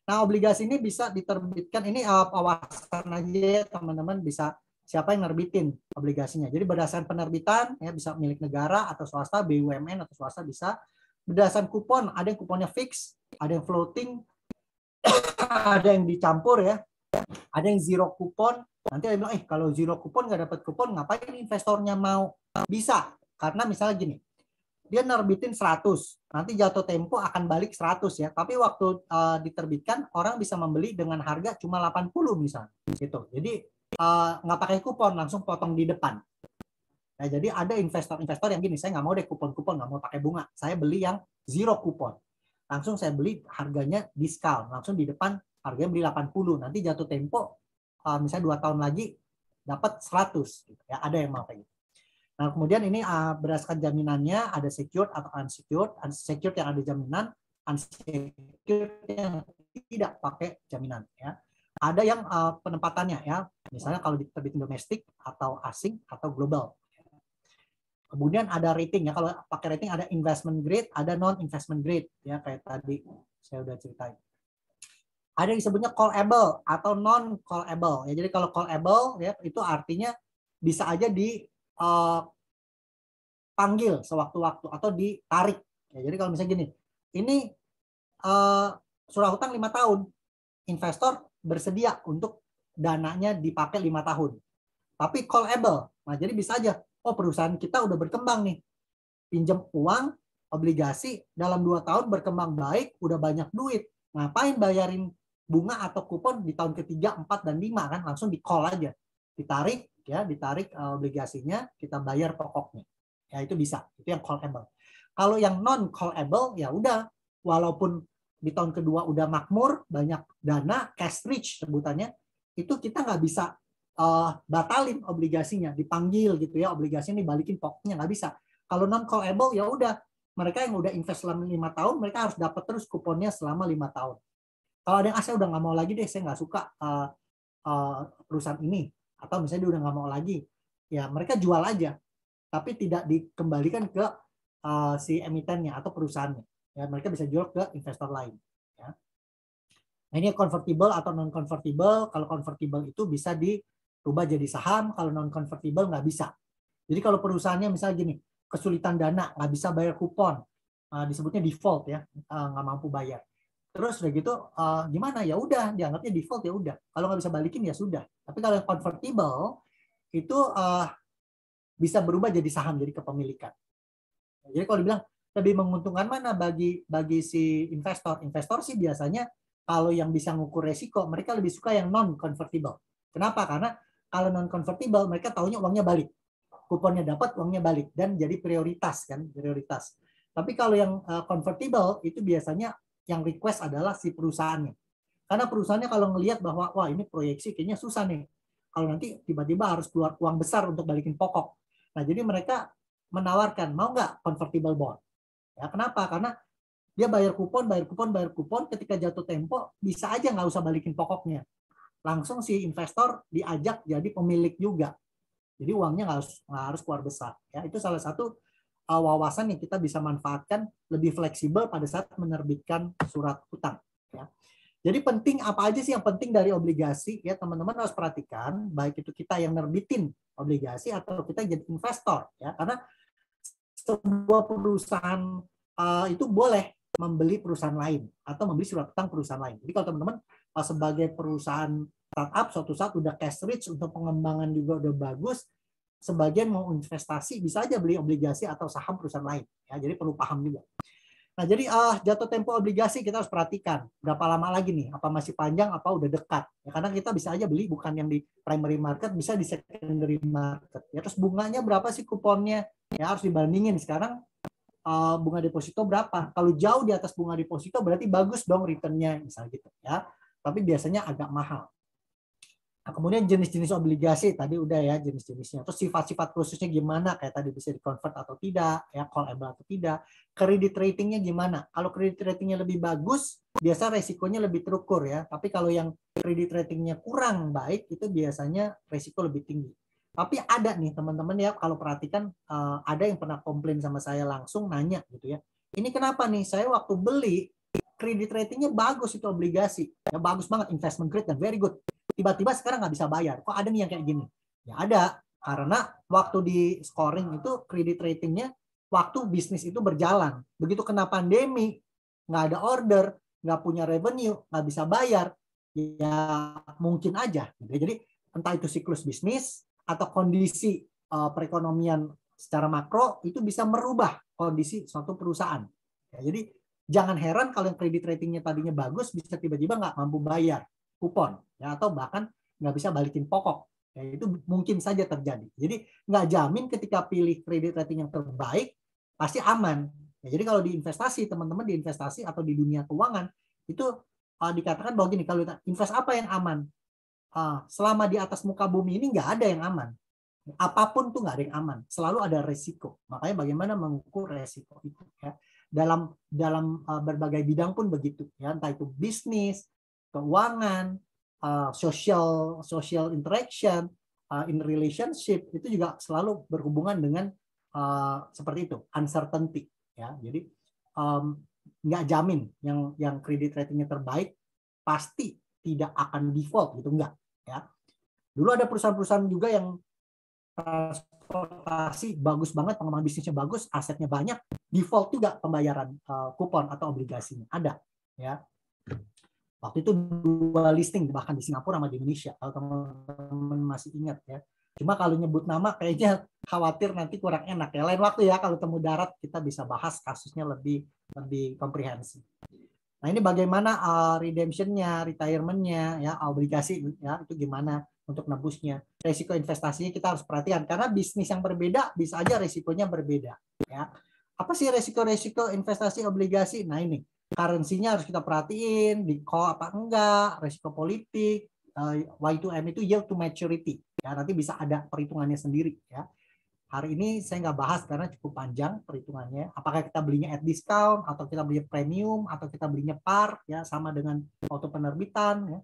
Nah obligasi ini bisa diterbitkan, ini awasan aja ya teman-teman, bisa siapa yang nerbitin obligasinya. Jadi berdasarkan penerbitan ya, bisa milik negara atau swasta, BUMN atau swasta bisa. Berdasarkan kupon, ada yang kuponnya fix, ada yang floating, ada yang dicampur ya, ada yang zero kupon. Nanti ada yang bilang, kalau zero kupon nggak dapat kupon, ngapain investornya mau? Bisa, karena misalnya gini, dia nerbitin 100, nanti jatuh tempo akan balik 100 ya. Tapi waktu diterbitkan, orang bisa membeli dengan harga cuma 80 misalnya. Gitu. Jadi nggak pakai kupon, langsung potong di depan. Nah, jadi ada investor-investor yang gini, saya nggak mau deh kupon-kupon, nggak mau pakai bunga. Saya beli yang zero kupon. Langsung saya beli harganya diskon, langsung di depan harganya beli 80. Nanti jatuh tempo, misalnya 2 tahun lagi dapat 100 gitu ya, ada yang mau kayak gitu. Nah kemudian ini berdasarkan jaminannya ada secured atau unsecured. Unsecured yang ada jaminan, unsecured yang tidak pakai jaminan ya. Ada yang penempatannya ya, misalnya kalau diterbitin domestik atau asing atau global. Kemudian ada rating ya, kalau pakai rating ada investment grade, ada non investment grade ya, kayak tadi saya udah ceritain. Ada yang disebutnya callable atau non callable ya. Jadi kalau callable ya itu artinya bisa aja dipanggil sewaktu-waktu atau ditarik. Ya, jadi kalau misalnya gini, ini surat hutang 5 tahun, investor bersedia untuk dananya dipakai 5 tahun. Tapi callable, nah jadi bisa aja, oh perusahaan kita udah berkembang nih, pinjam uang, obligasi dalam 2 tahun berkembang baik, udah banyak duit, ngapain bayarin bunga atau kupon di tahun ketiga, 4, dan 5 kan, langsung di call aja, ditarik ya, ditarik obligasinya, kita bayar pokoknya. Ya itu bisa, itu yang callable. Kalau yang non callable ya udah, walaupun di tahun kedua udah makmur, banyak dana, cash rich sebutannya, itu kita nggak bisa batalin obligasinya, dipanggil gitu ya, obligasinya dibalikin pokoknya nggak bisa. Kalau non callable ya udah, mereka yang udah invest selama 5 tahun, mereka harus dapat terus kuponnya selama 5 tahun. Kalau ada yang saya udah nggak mau lagi deh, saya nggak suka perusahaan ini, atau misalnya dia udah nggak mau lagi, ya mereka jual aja, tapi tidak dikembalikan ke si emitennya atau perusahaannya. Ya, mereka bisa jual ke investor lain. Ya. Nah, ini convertible atau non convertible. Kalau convertible itu bisa dirubah jadi saham, kalau non convertible nggak bisa. Jadi kalau perusahaannya misalnya gini, kesulitan dana, nggak bisa bayar kupon, disebutnya default ya, nggak mampu bayar. Terus udah gitu gimana? Ya udah, dianggapnya default ya udah. Kalau nggak bisa balikin ya sudah. Tapi kalau yang convertible itu bisa berubah jadi saham, jadi kepemilikan. Jadi kalau dibilang lebih menguntungkan mana bagi si investor? Investor sih biasanya kalau yang bisa ngukur resiko, mereka lebih suka yang non convertible. Kenapa? Karena kalau non convertible mereka taunya uangnya balik, kuponnya dapat, uangnya balik, dan jadi prioritas kan, prioritas. Tapi kalau yang convertible itu biasanya yang request adalah si perusahaannya. Karena perusahaannya kalau ngelihat bahwa wah ini proyeksi kayaknya susah nih. Kalau nanti tiba-tiba harus keluar uang besar untuk balikin pokok. Nah, jadi mereka menawarkan, mau nggak convertible bond? Ya, kenapa? Karena dia bayar kupon, ketika jatuh tempo bisa aja nggak usah balikin pokoknya. Langsung si investor diajak jadi pemilik juga. Jadi uangnya nggak harus keluar besar. Ya, itu salah satu wawasan yang kita bisa manfaatkan lebih fleksibel pada saat menerbitkan surat utang. Ya. Jadi penting apa aja sih yang penting dari obligasi? Ya teman-teman harus perhatikan, baik itu kita yang nerbitin obligasi atau kita jadi investor. Ya, karena sebuah perusahaan itu boleh membeli perusahaan lain atau membeli surat utang perusahaan lain. Jadi kalau teman-teman sebagai perusahaan startup suatu saat udah cash rich untuk pengembangan juga udah bagus, sebagian mau investasi bisa aja beli obligasi atau saham perusahaan lain. Ya, jadi perlu paham juga. Nah, jadi jatuh tempo obligasi kita harus perhatikan berapa lama lagi nih, apa masih panjang, apa udah dekat. Ya, karena kita bisa aja beli bukan yang di primary market, bisa di secondary market. Ya, terus bunganya berapa sih kuponnya? Ya harus dibandingin sekarang bunga deposito berapa. Kalau jauh di atas bunga deposito berarti bagus dong returnnya misalnya gitu ya. Tapi biasanya agak mahal. Nah, kemudian jenis-jenis obligasi tadi udah ya jenis-jenisnya. Terus sifat-sifat khususnya gimana? Kayak tadi bisa di-convert atau tidak, ya callable atau tidak. Credit ratingnya gimana? Kalau credit ratingnya lebih bagus, biasa resikonya lebih terukur ya. Tapi kalau yang credit ratingnya kurang baik, itu biasanya resiko lebih tinggi. Tapi ada nih teman-teman ya, kalau perhatikan ada yang pernah komplain sama saya langsung nanya gitu ya. Ini kenapa nih? Saya waktu beli credit ratingnya bagus itu obligasi, ya bagus banget investment grade dan very good. Tiba-tiba sekarang nggak bisa bayar. Kok ada nih yang kayak gini? Ya ada, karena waktu di scoring itu credit ratingnya waktu bisnis itu berjalan. Begitu kena pandemi, nggak ada order, nggak punya revenue, nggak bisa bayar, ya mungkin aja. Jadi entah itu siklus bisnis atau kondisi perekonomian secara makro itu bisa merubah kondisi suatu perusahaan. Ya, jadi jangan heran kalau yang kredit ratingnya tadinya bagus bisa tiba-tiba nggak mampu bayar kupon ya, atau bahkan nggak bisa balikin pokok. Ya, itu mungkin saja terjadi. Jadi nggak jamin ketika pilih kredit rating yang terbaik pasti aman. Ya, jadi kalau di investasi, teman-teman di investasi atau di dunia keuangan itu dikatakan bahwa gini, kalau invest apa yang aman? Selama di atas muka bumi ini nggak ada yang aman. Apapun tuh nggak ada yang aman. Selalu ada resiko. Makanya bagaimana mengukur resiko itu ya. Dalam berbagai bidang pun begitu ya, entah itu bisnis, keuangan, social interaction, in relationship itu juga selalu berhubungan dengan seperti itu, uncertainty ya. Jadi nggak jamin yang kredit ratingnya terbaik pasti tidak akan default gitu, enggak ya. Dulu ada perusahaan-perusahaan juga yang transportasi bagus banget, pengembangan bisnisnya bagus, asetnya banyak, default juga pembayaran kupon atau obligasinya ada ya. Waktu itu 2 listing bahkan di Singapura sama di Indonesia kalau teman-teman masih ingat ya. Cuma kalau nyebut nama kayaknya khawatir nanti kurang enak ya. Lain waktu ya kalau temu darat kita bisa bahas kasusnya lebih komprehensif. Nah, ini bagaimana redemption-nya, retirement-nya ya, obligasi ya, itu gimana untuk nebusnya. Resiko investasinya kita harus perhatikan karena bisnis yang berbeda bisa aja resikonya berbeda ya. Apa sih resiko-resiko investasi obligasi? Nah, ini currency-nya harus kita perhatiin, di call apa enggak, resiko politik, Y2M itu yield to maturity. Ya, nanti bisa ada perhitungannya sendiri ya. Hari ini saya nggak bahas karena cukup panjang perhitungannya. Apakah kita belinya at discount atau kita belinya premium atau kita belinya par ya, sama dengan auto penerbitan ya.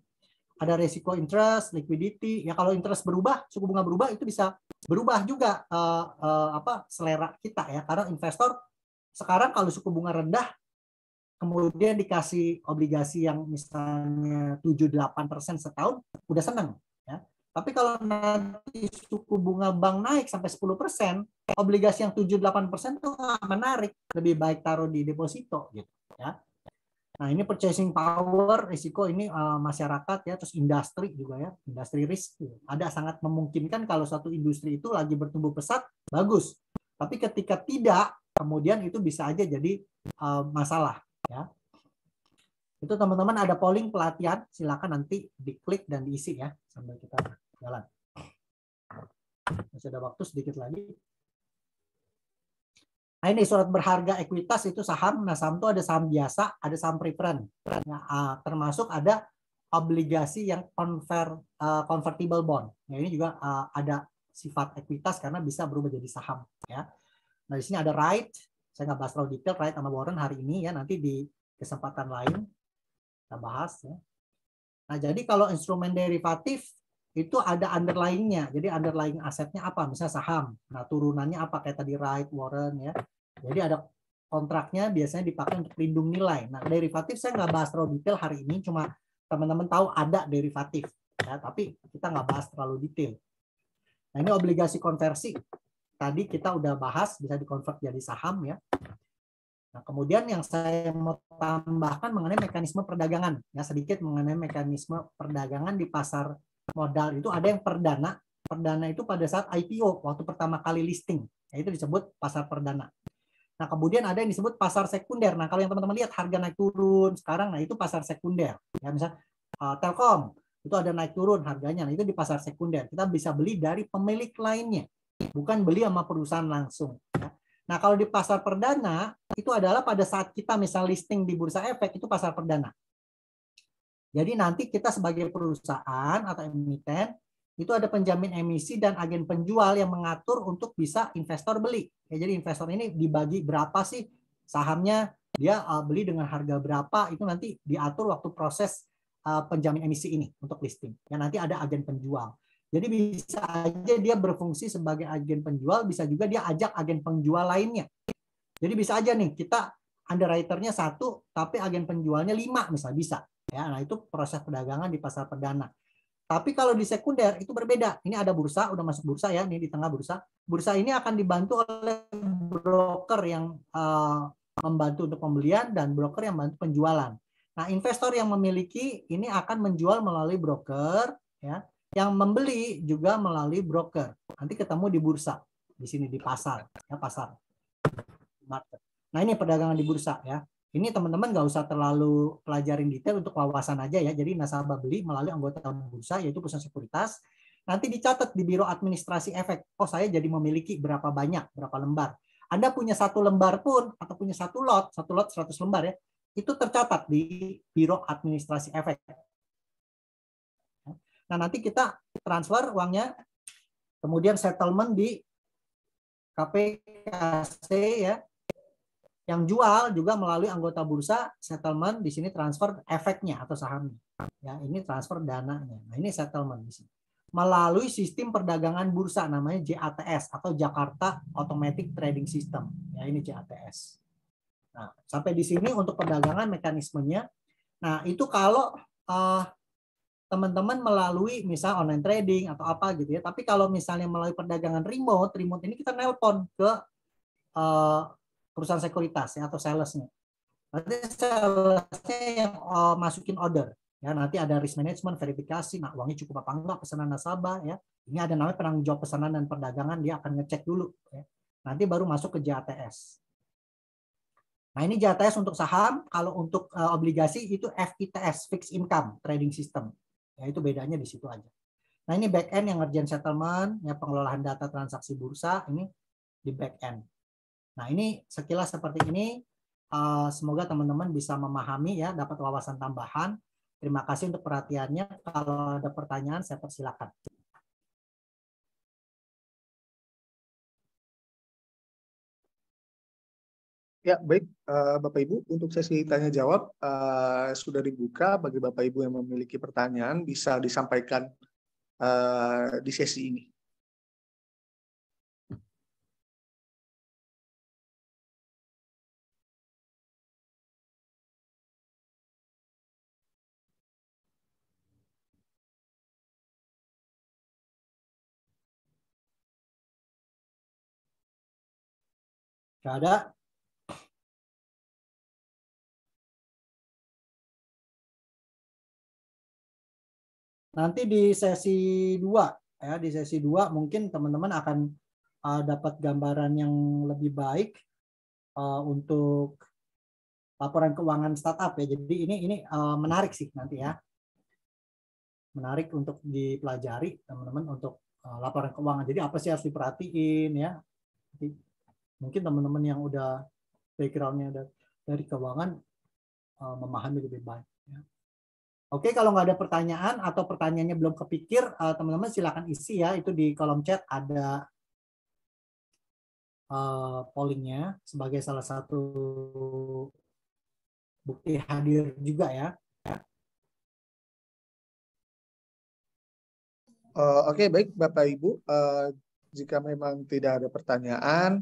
Ada resiko interest, liquidity. Ya kalau interest berubah, suku bunga berubah itu bisa berubah juga selera kita ya. Karena investor Sekarang kalau suku bunga rendah, kemudian dikasih obligasi yang misalnya 7-8% setahun, udah seneng. Ya. Tapi kalau nanti suku bunga bank naik sampai 10%, obligasi yang 7-8% itu nggak menarik. Lebih baik taruh di deposito. Gitu, ya. Nah ini purchasing power, risiko ini masyarakat ya, terus industri juga ya, industri risk. Ada sangat memungkinkan kalau satu industri itu lagi bertumbuh pesat, bagus. Tapi ketika tidak, kemudian itu bisa aja jadi masalah. Ya. Itu teman-teman ada polling pelatihan, silakan nanti diklik dan diisi ya sambil kita jalan. Masih ada waktu sedikit lagi. Nah ini surat berharga ekuitas itu saham. Nah saham itu ada saham biasa, ada saham preferred. Nah, termasuk ada obligasi yang convertible bond. Nah ini juga ada sifat ekuitas karena bisa berubah jadi saham. Ya. Nah di sini ada right. Saya nggak bahas terlalu detail right sama warrant hari ini ya. Nanti di kesempatan lain kita bahas ya. Nah, jadi kalau instrumen derivatif itu ada underlying-nya. Jadi underlying asetnya apa? Misalnya saham. Nah, turunannya apa kayak tadi right, warrant ya. Jadi ada kontraknya biasanya dipakai untuk pelindung nilai. Nah, derivatif saya nggak bahas terlalu detail hari ini, cuma teman-teman tahu ada derivatif ya, tapi kita nggak bahas terlalu detail. Nah, ini obligasi konversi. Tadi kita udah bahas bisa dikonvert jadi saham ya. Nah, kemudian yang saya mau tambahkan mengenai mekanisme perdagangan, ya sedikit mengenai mekanisme perdagangan di pasar modal itu ada yang perdana. Perdana itu pada saat IPO waktu pertama kali listing, ya, itu disebut pasar perdana. Nah, kemudian ada yang disebut pasar sekunder. Nah, kalau yang teman-teman lihat harga naik turun sekarang, nah itu pasar sekunder. Ya, misal Telkom itu ada naik turun harganya, nah itu di pasar sekunder. Kita bisa beli dari pemilik lainnya, bukan beli sama perusahaan langsung. Ya. Nah, kalau di pasar perdana, itu adalah pada saat kita misal listing di Bursa Efek, itu pasar perdana. Jadi nanti kita sebagai perusahaan atau emiten, itu ada penjamin emisi dan agen penjual yang mengatur untuk bisa investor beli. Ya, jadi investor ini dibagi berapa sih sahamnya, dia beli dengan harga berapa, itu nanti diatur waktu proses penjamin emisi ini untuk listing. Ya, nanti ada agen penjual. Jadi bisa aja dia berfungsi sebagai agen penjual, bisa juga dia ajak agen penjual lainnya. Jadi bisa aja nih kita underwriter-nya 1, tapi agen penjualnya 5 misalnya bisa. Ya, nah itu proses perdagangan di pasar perdana. Tapi kalau di sekunder itu berbeda. Ini ada bursa, udah masuk bursa ya, ini di tengah bursa. Bursa ini akan dibantu oleh broker yang membantu untuk pembelian dan broker yang membantu penjualan. Nah, investor yang memiliki ini akan menjual melalui broker ya. Yang membeli juga melalui broker. Nanti ketemu di bursa, di sini di pasar, ya pasar market. Nah ini perdagangan di bursa ya. Ini teman-teman nggak usah terlalu pelajarin detail untuk wawasan aja ya. Jadi nasabah beli melalui anggota bursa yaitu perusahaan sekuritas. Nanti dicatat di Biro Administrasi Efek. Oh saya jadi memiliki berapa banyak, berapa lembar. Anda punya 1 lembar pun atau punya 1 lot 100 lembar ya. Itu tercatat di Biro Administrasi Efek. Nah, nanti kita transfer uangnya, kemudian settlement di KPKC ya. Yang jual juga melalui anggota bursa, settlement di sini transfer efeknya atau sahamnya. Ya, ini transfer dananya. Nah, ini settlement di sini. Melalui sistem perdagangan bursa namanya JATS atau Jakarta Automatic Trading System. Ya, ini JATS. Nah, sampai di sini untuk perdagangan mekanismenya. Nah, itu kalau teman-teman melalui misal online trading atau apa gitu ya. Tapi kalau misalnya melalui perdagangan remote ini kita nelpon ke perusahaan sekuritas ya, atau salesnya. Nanti salesnya yang masukin order. Ya, nanti ada risk management, verifikasi, nah uangnya cukup apa enggak pesanan nasabah ya. Ini ada namanya penanggung jawab pesanan dan perdagangan, dia akan ngecek dulu ya. Nanti baru masuk ke JATS. Nah, ini JATS untuk saham, kalau untuk obligasi itu FITS, Fixed Income Trading System. Ya, itu bedanya di situ aja. Nah, ini back end yang ngerjain settlement, ya pengelolaan data transaksi bursa, ini di back end. Nah, ini sekilas seperti ini. Semoga teman-teman bisa memahami ya, dapat wawasan tambahan. Terima kasih untuk perhatiannya. Kalau ada pertanyaan, saya persilakan. Ya, baik Bapak Ibu, untuk sesi tanya jawab sudah dibuka. Bagi Bapak Ibu yang memiliki pertanyaan bisa disampaikan di sesi ini. Nggak ada. Nanti di sesi 2 ya, di sesi 2 mungkin teman-teman akan dapat gambaran yang lebih baik untuk laporan keuangan startup ya. Jadi ini menarik sih nanti ya. Menarik untuk dipelajari teman-teman untuk laporan keuangan. Jadi apa sih harus diperhatiin ya. Jadi, mungkin teman-teman yang udah background-nya dari keuangan memahami lebih baik ya. Oke, kalau nggak ada pertanyaan atau pertanyaannya belum kepikir, teman-teman silakan isi ya. Itu di kolom chat ada pollingnya sebagai salah satu bukti hadir juga ya. Oke, baik Bapak Ibu. Jika memang tidak ada pertanyaan,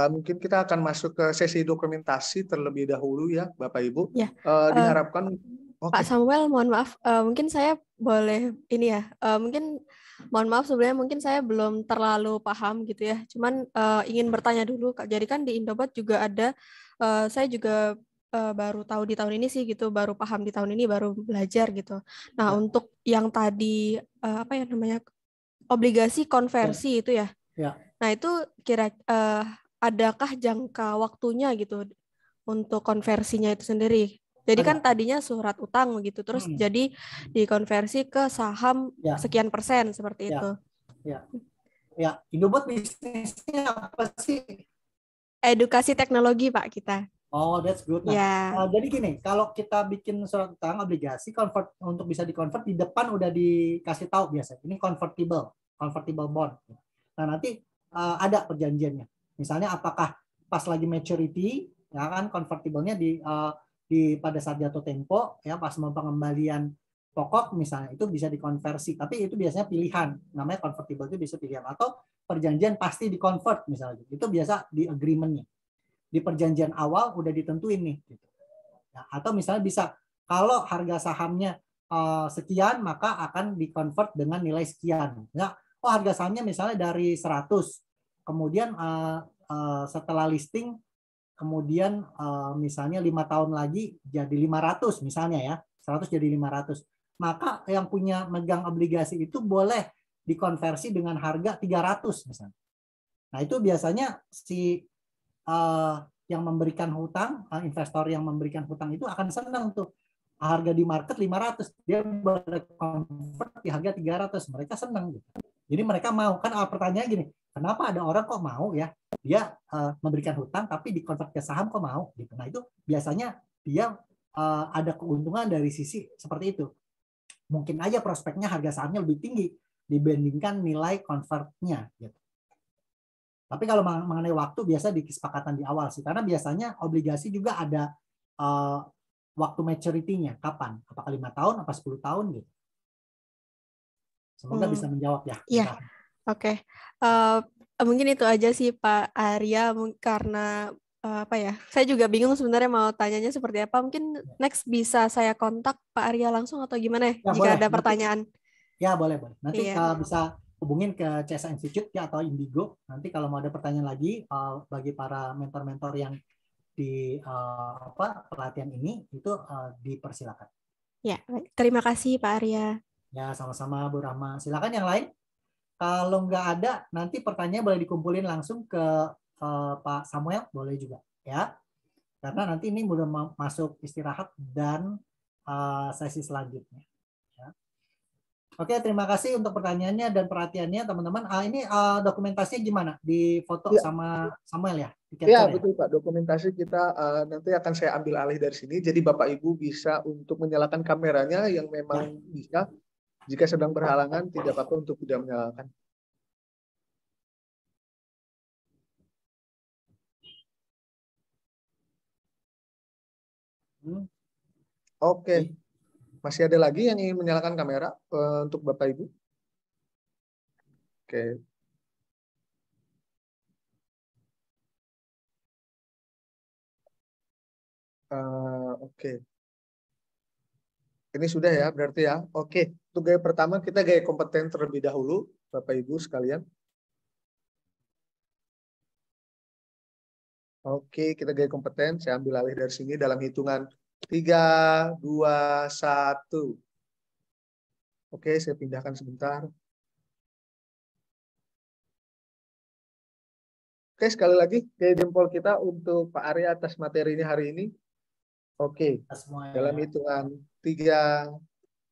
mungkin kita akan masuk ke sesi dokumentasi terlebih dahulu ya Bapak Ibu. Ya. Diharapkan. Pak Samuel, mohon maaf, mungkin saya boleh ini ya, mungkin mohon maaf sebenarnya mungkin saya belum terlalu paham gitu ya, cuman ingin bertanya dulu, jadi kan di Indobot juga ada, saya juga baru tahu di tahun ini sih gitu, baru paham di tahun ini, baru belajar gitu. Nah, untuk yang tadi apa ya namanya obligasi konversi itu ya, nah itu adakah jangka waktunya gitu untuk konversinya itu sendiri? Jadi kan tadinya surat utang gitu, terus jadi dikonversi ke saham sekian persen seperti itu. Ya, Indobot bisnisnya apa sih? Edukasi teknologi Pak kita. Oh, that's good. Nah, ya. Jadi gini, kalau kita bikin surat utang obligasi convert untuk bisa dikonvert di depan udah dikasih tahu biasa. Ini convertible bond. Nah, nanti ada perjanjiannya. Misalnya apakah pas lagi maturity, ya kan convertible-nya di pada saat jatuh tempo ya pas mau pengembalian pokok misalnya itu bisa dikonversi, tapi itu biasanya pilihan, namanya convertible itu bisa pilihan, atau perjanjian pasti dikonvert misalnya, itu biasa di agreement-nya, di perjanjian awal udah ditentuin nih gitu. Ya, atau misalnya bisa kalau harga sahamnya sekian maka akan dikonvert dengan nilai sekian ya. Oh, harga sahamnya misalnya dari 100 kemudian setelah listing kemudian misalnya 5 tahun lagi jadi 500 misalnya ya, 100 jadi 500. Maka yang punya megang obligasi itu boleh dikonversi dengan harga 300 misalnya. Nah, itu biasanya si yang memberikan hutang, investor yang memberikan hutang itu akan senang tuh. Harga di market 500, dia boleh convert di harga 300, mereka senang gitu. Jadi mereka mau, kan pertanyaannya gini, kenapa ada orang kok mau ya, dia memberikan hutang tapi dikonvert ke saham kok mau gitu. Nah, itu biasanya dia ada keuntungan dari sisi seperti itu. Mungkin aja prospeknya harga sahamnya lebih tinggi dibandingkan nilai convertnya gitu. Tapi kalau mengenai waktu biasa di kesepakatan di awal sih, karena biasanya obligasi juga ada waktu maturity-nya kapan? Apakah 5 tahun, apa 10 tahun gitu. Semoga bisa menjawab ya. Iya. Oke. Mungkin itu aja sih Pak Arya, karena apa ya? Saya juga bingung sebenarnya mau tanyanya seperti apa. Mungkin next bisa saya kontak Pak Arya langsung atau gimana ya, jika boleh. Ada pertanyaan. Ya, boleh. Nanti bisa hubungin ke CSA Institute ya atau Indigo. Nanti kalau mau ada pertanyaan lagi bagi para mentor-mentor yang di pelatihan ini itu dipersilakan. Ya, terima kasih Pak Arya. Ya, sama-sama Bu Rahma. Silakan yang lain. Kalau nggak ada, nanti pertanyaan boleh dikumpulin langsung ke Pak Samuel, boleh juga ya. Karena nanti ini udah masuk istirahat dan sesi selanjutnya. Ya. Oke, terima kasih untuk pertanyaannya dan perhatiannya teman-teman. Ini dokumentasinya gimana? Di foto sama Samuel ya? Iya, betul Pak. Dokumentasi kita nanti akan saya ambil alih dari sini. Jadi Bapak Ibu bisa untuk menyalakan kameranya yang memang bisa. Jika sedang berhalangan, tidak apa-apa untuk tidak menyalakan. Oke. Masih ada lagi yang ingin menyalakan kamera untuk Bapak Ibu? Oke. Oke. Ini sudah ya berarti ya. Oke. Untuk gaya pertama kita gaya kompeten terlebih dahulu, Bapak Ibu sekalian. Oke, kita gaya kompeten. Saya ambil alih dari sini dalam hitungan 3, 2, 1. Oke, saya pindahkan sebentar. Oke, sekali lagi gaya jempol kita untuk Pak Arya atas materinya hari ini. Oke, dalam hitungan 3,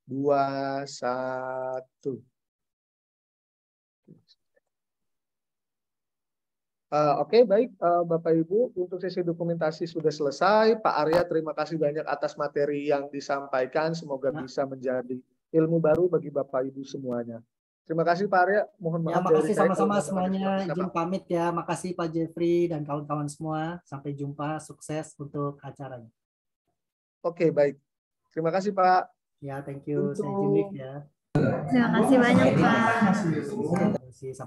2, 1. Oke, baik Bapak Ibu, untuk sesi dokumentasi sudah selesai. Pak Arya, terima kasih banyak atas materi yang disampaikan. Semoga bisa menjadi ilmu baru bagi Bapak Ibu semuanya. Terima kasih Pak Arya. Mohon maaf. Ya, makasih sama-sama semuanya. Izin pamit ya. Makasih Pak Jeffrey dan kawan-kawan semua. Sampai jumpa. Sukses untuk acaranya. Oke, baik. Terima kasih Pak. Ya, thank you. Saya izin live ya. Terima kasih banyak Pak.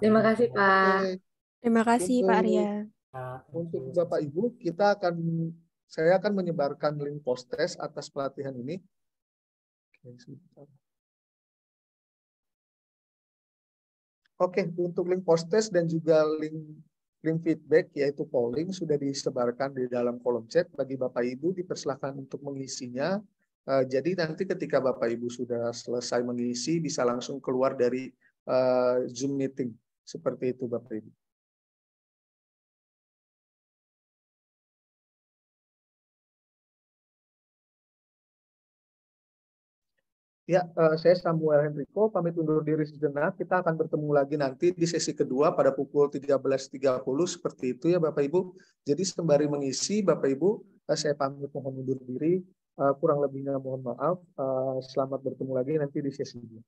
Terima kasih Pak. Terima kasih Pak Arya. Untuk Bapak Ibu, saya akan menyebarkan link post-test atas pelatihan ini. Oke, untuk link post-test dan juga link feedback yaitu polling sudah disebarkan di dalam kolom chat. Bagi Bapak Ibu dipersilakan untuk mengisinya. Jadi nanti ketika Bapak Ibu sudah selesai mengisi bisa langsung keluar dari Zoom meeting. Seperti itu Bapak Ibu. Ya, saya Samuel Henrico, pamit undur diri sejenak. Kita akan bertemu lagi nanti di sesi kedua pada pukul 13.30 seperti itu ya Bapak Ibu. Jadi sembari mengisi Bapak Ibu, saya pamit mohon undur diri. Kurang lebihnya mohon maaf. Selamat bertemu lagi nanti di sesi kedua.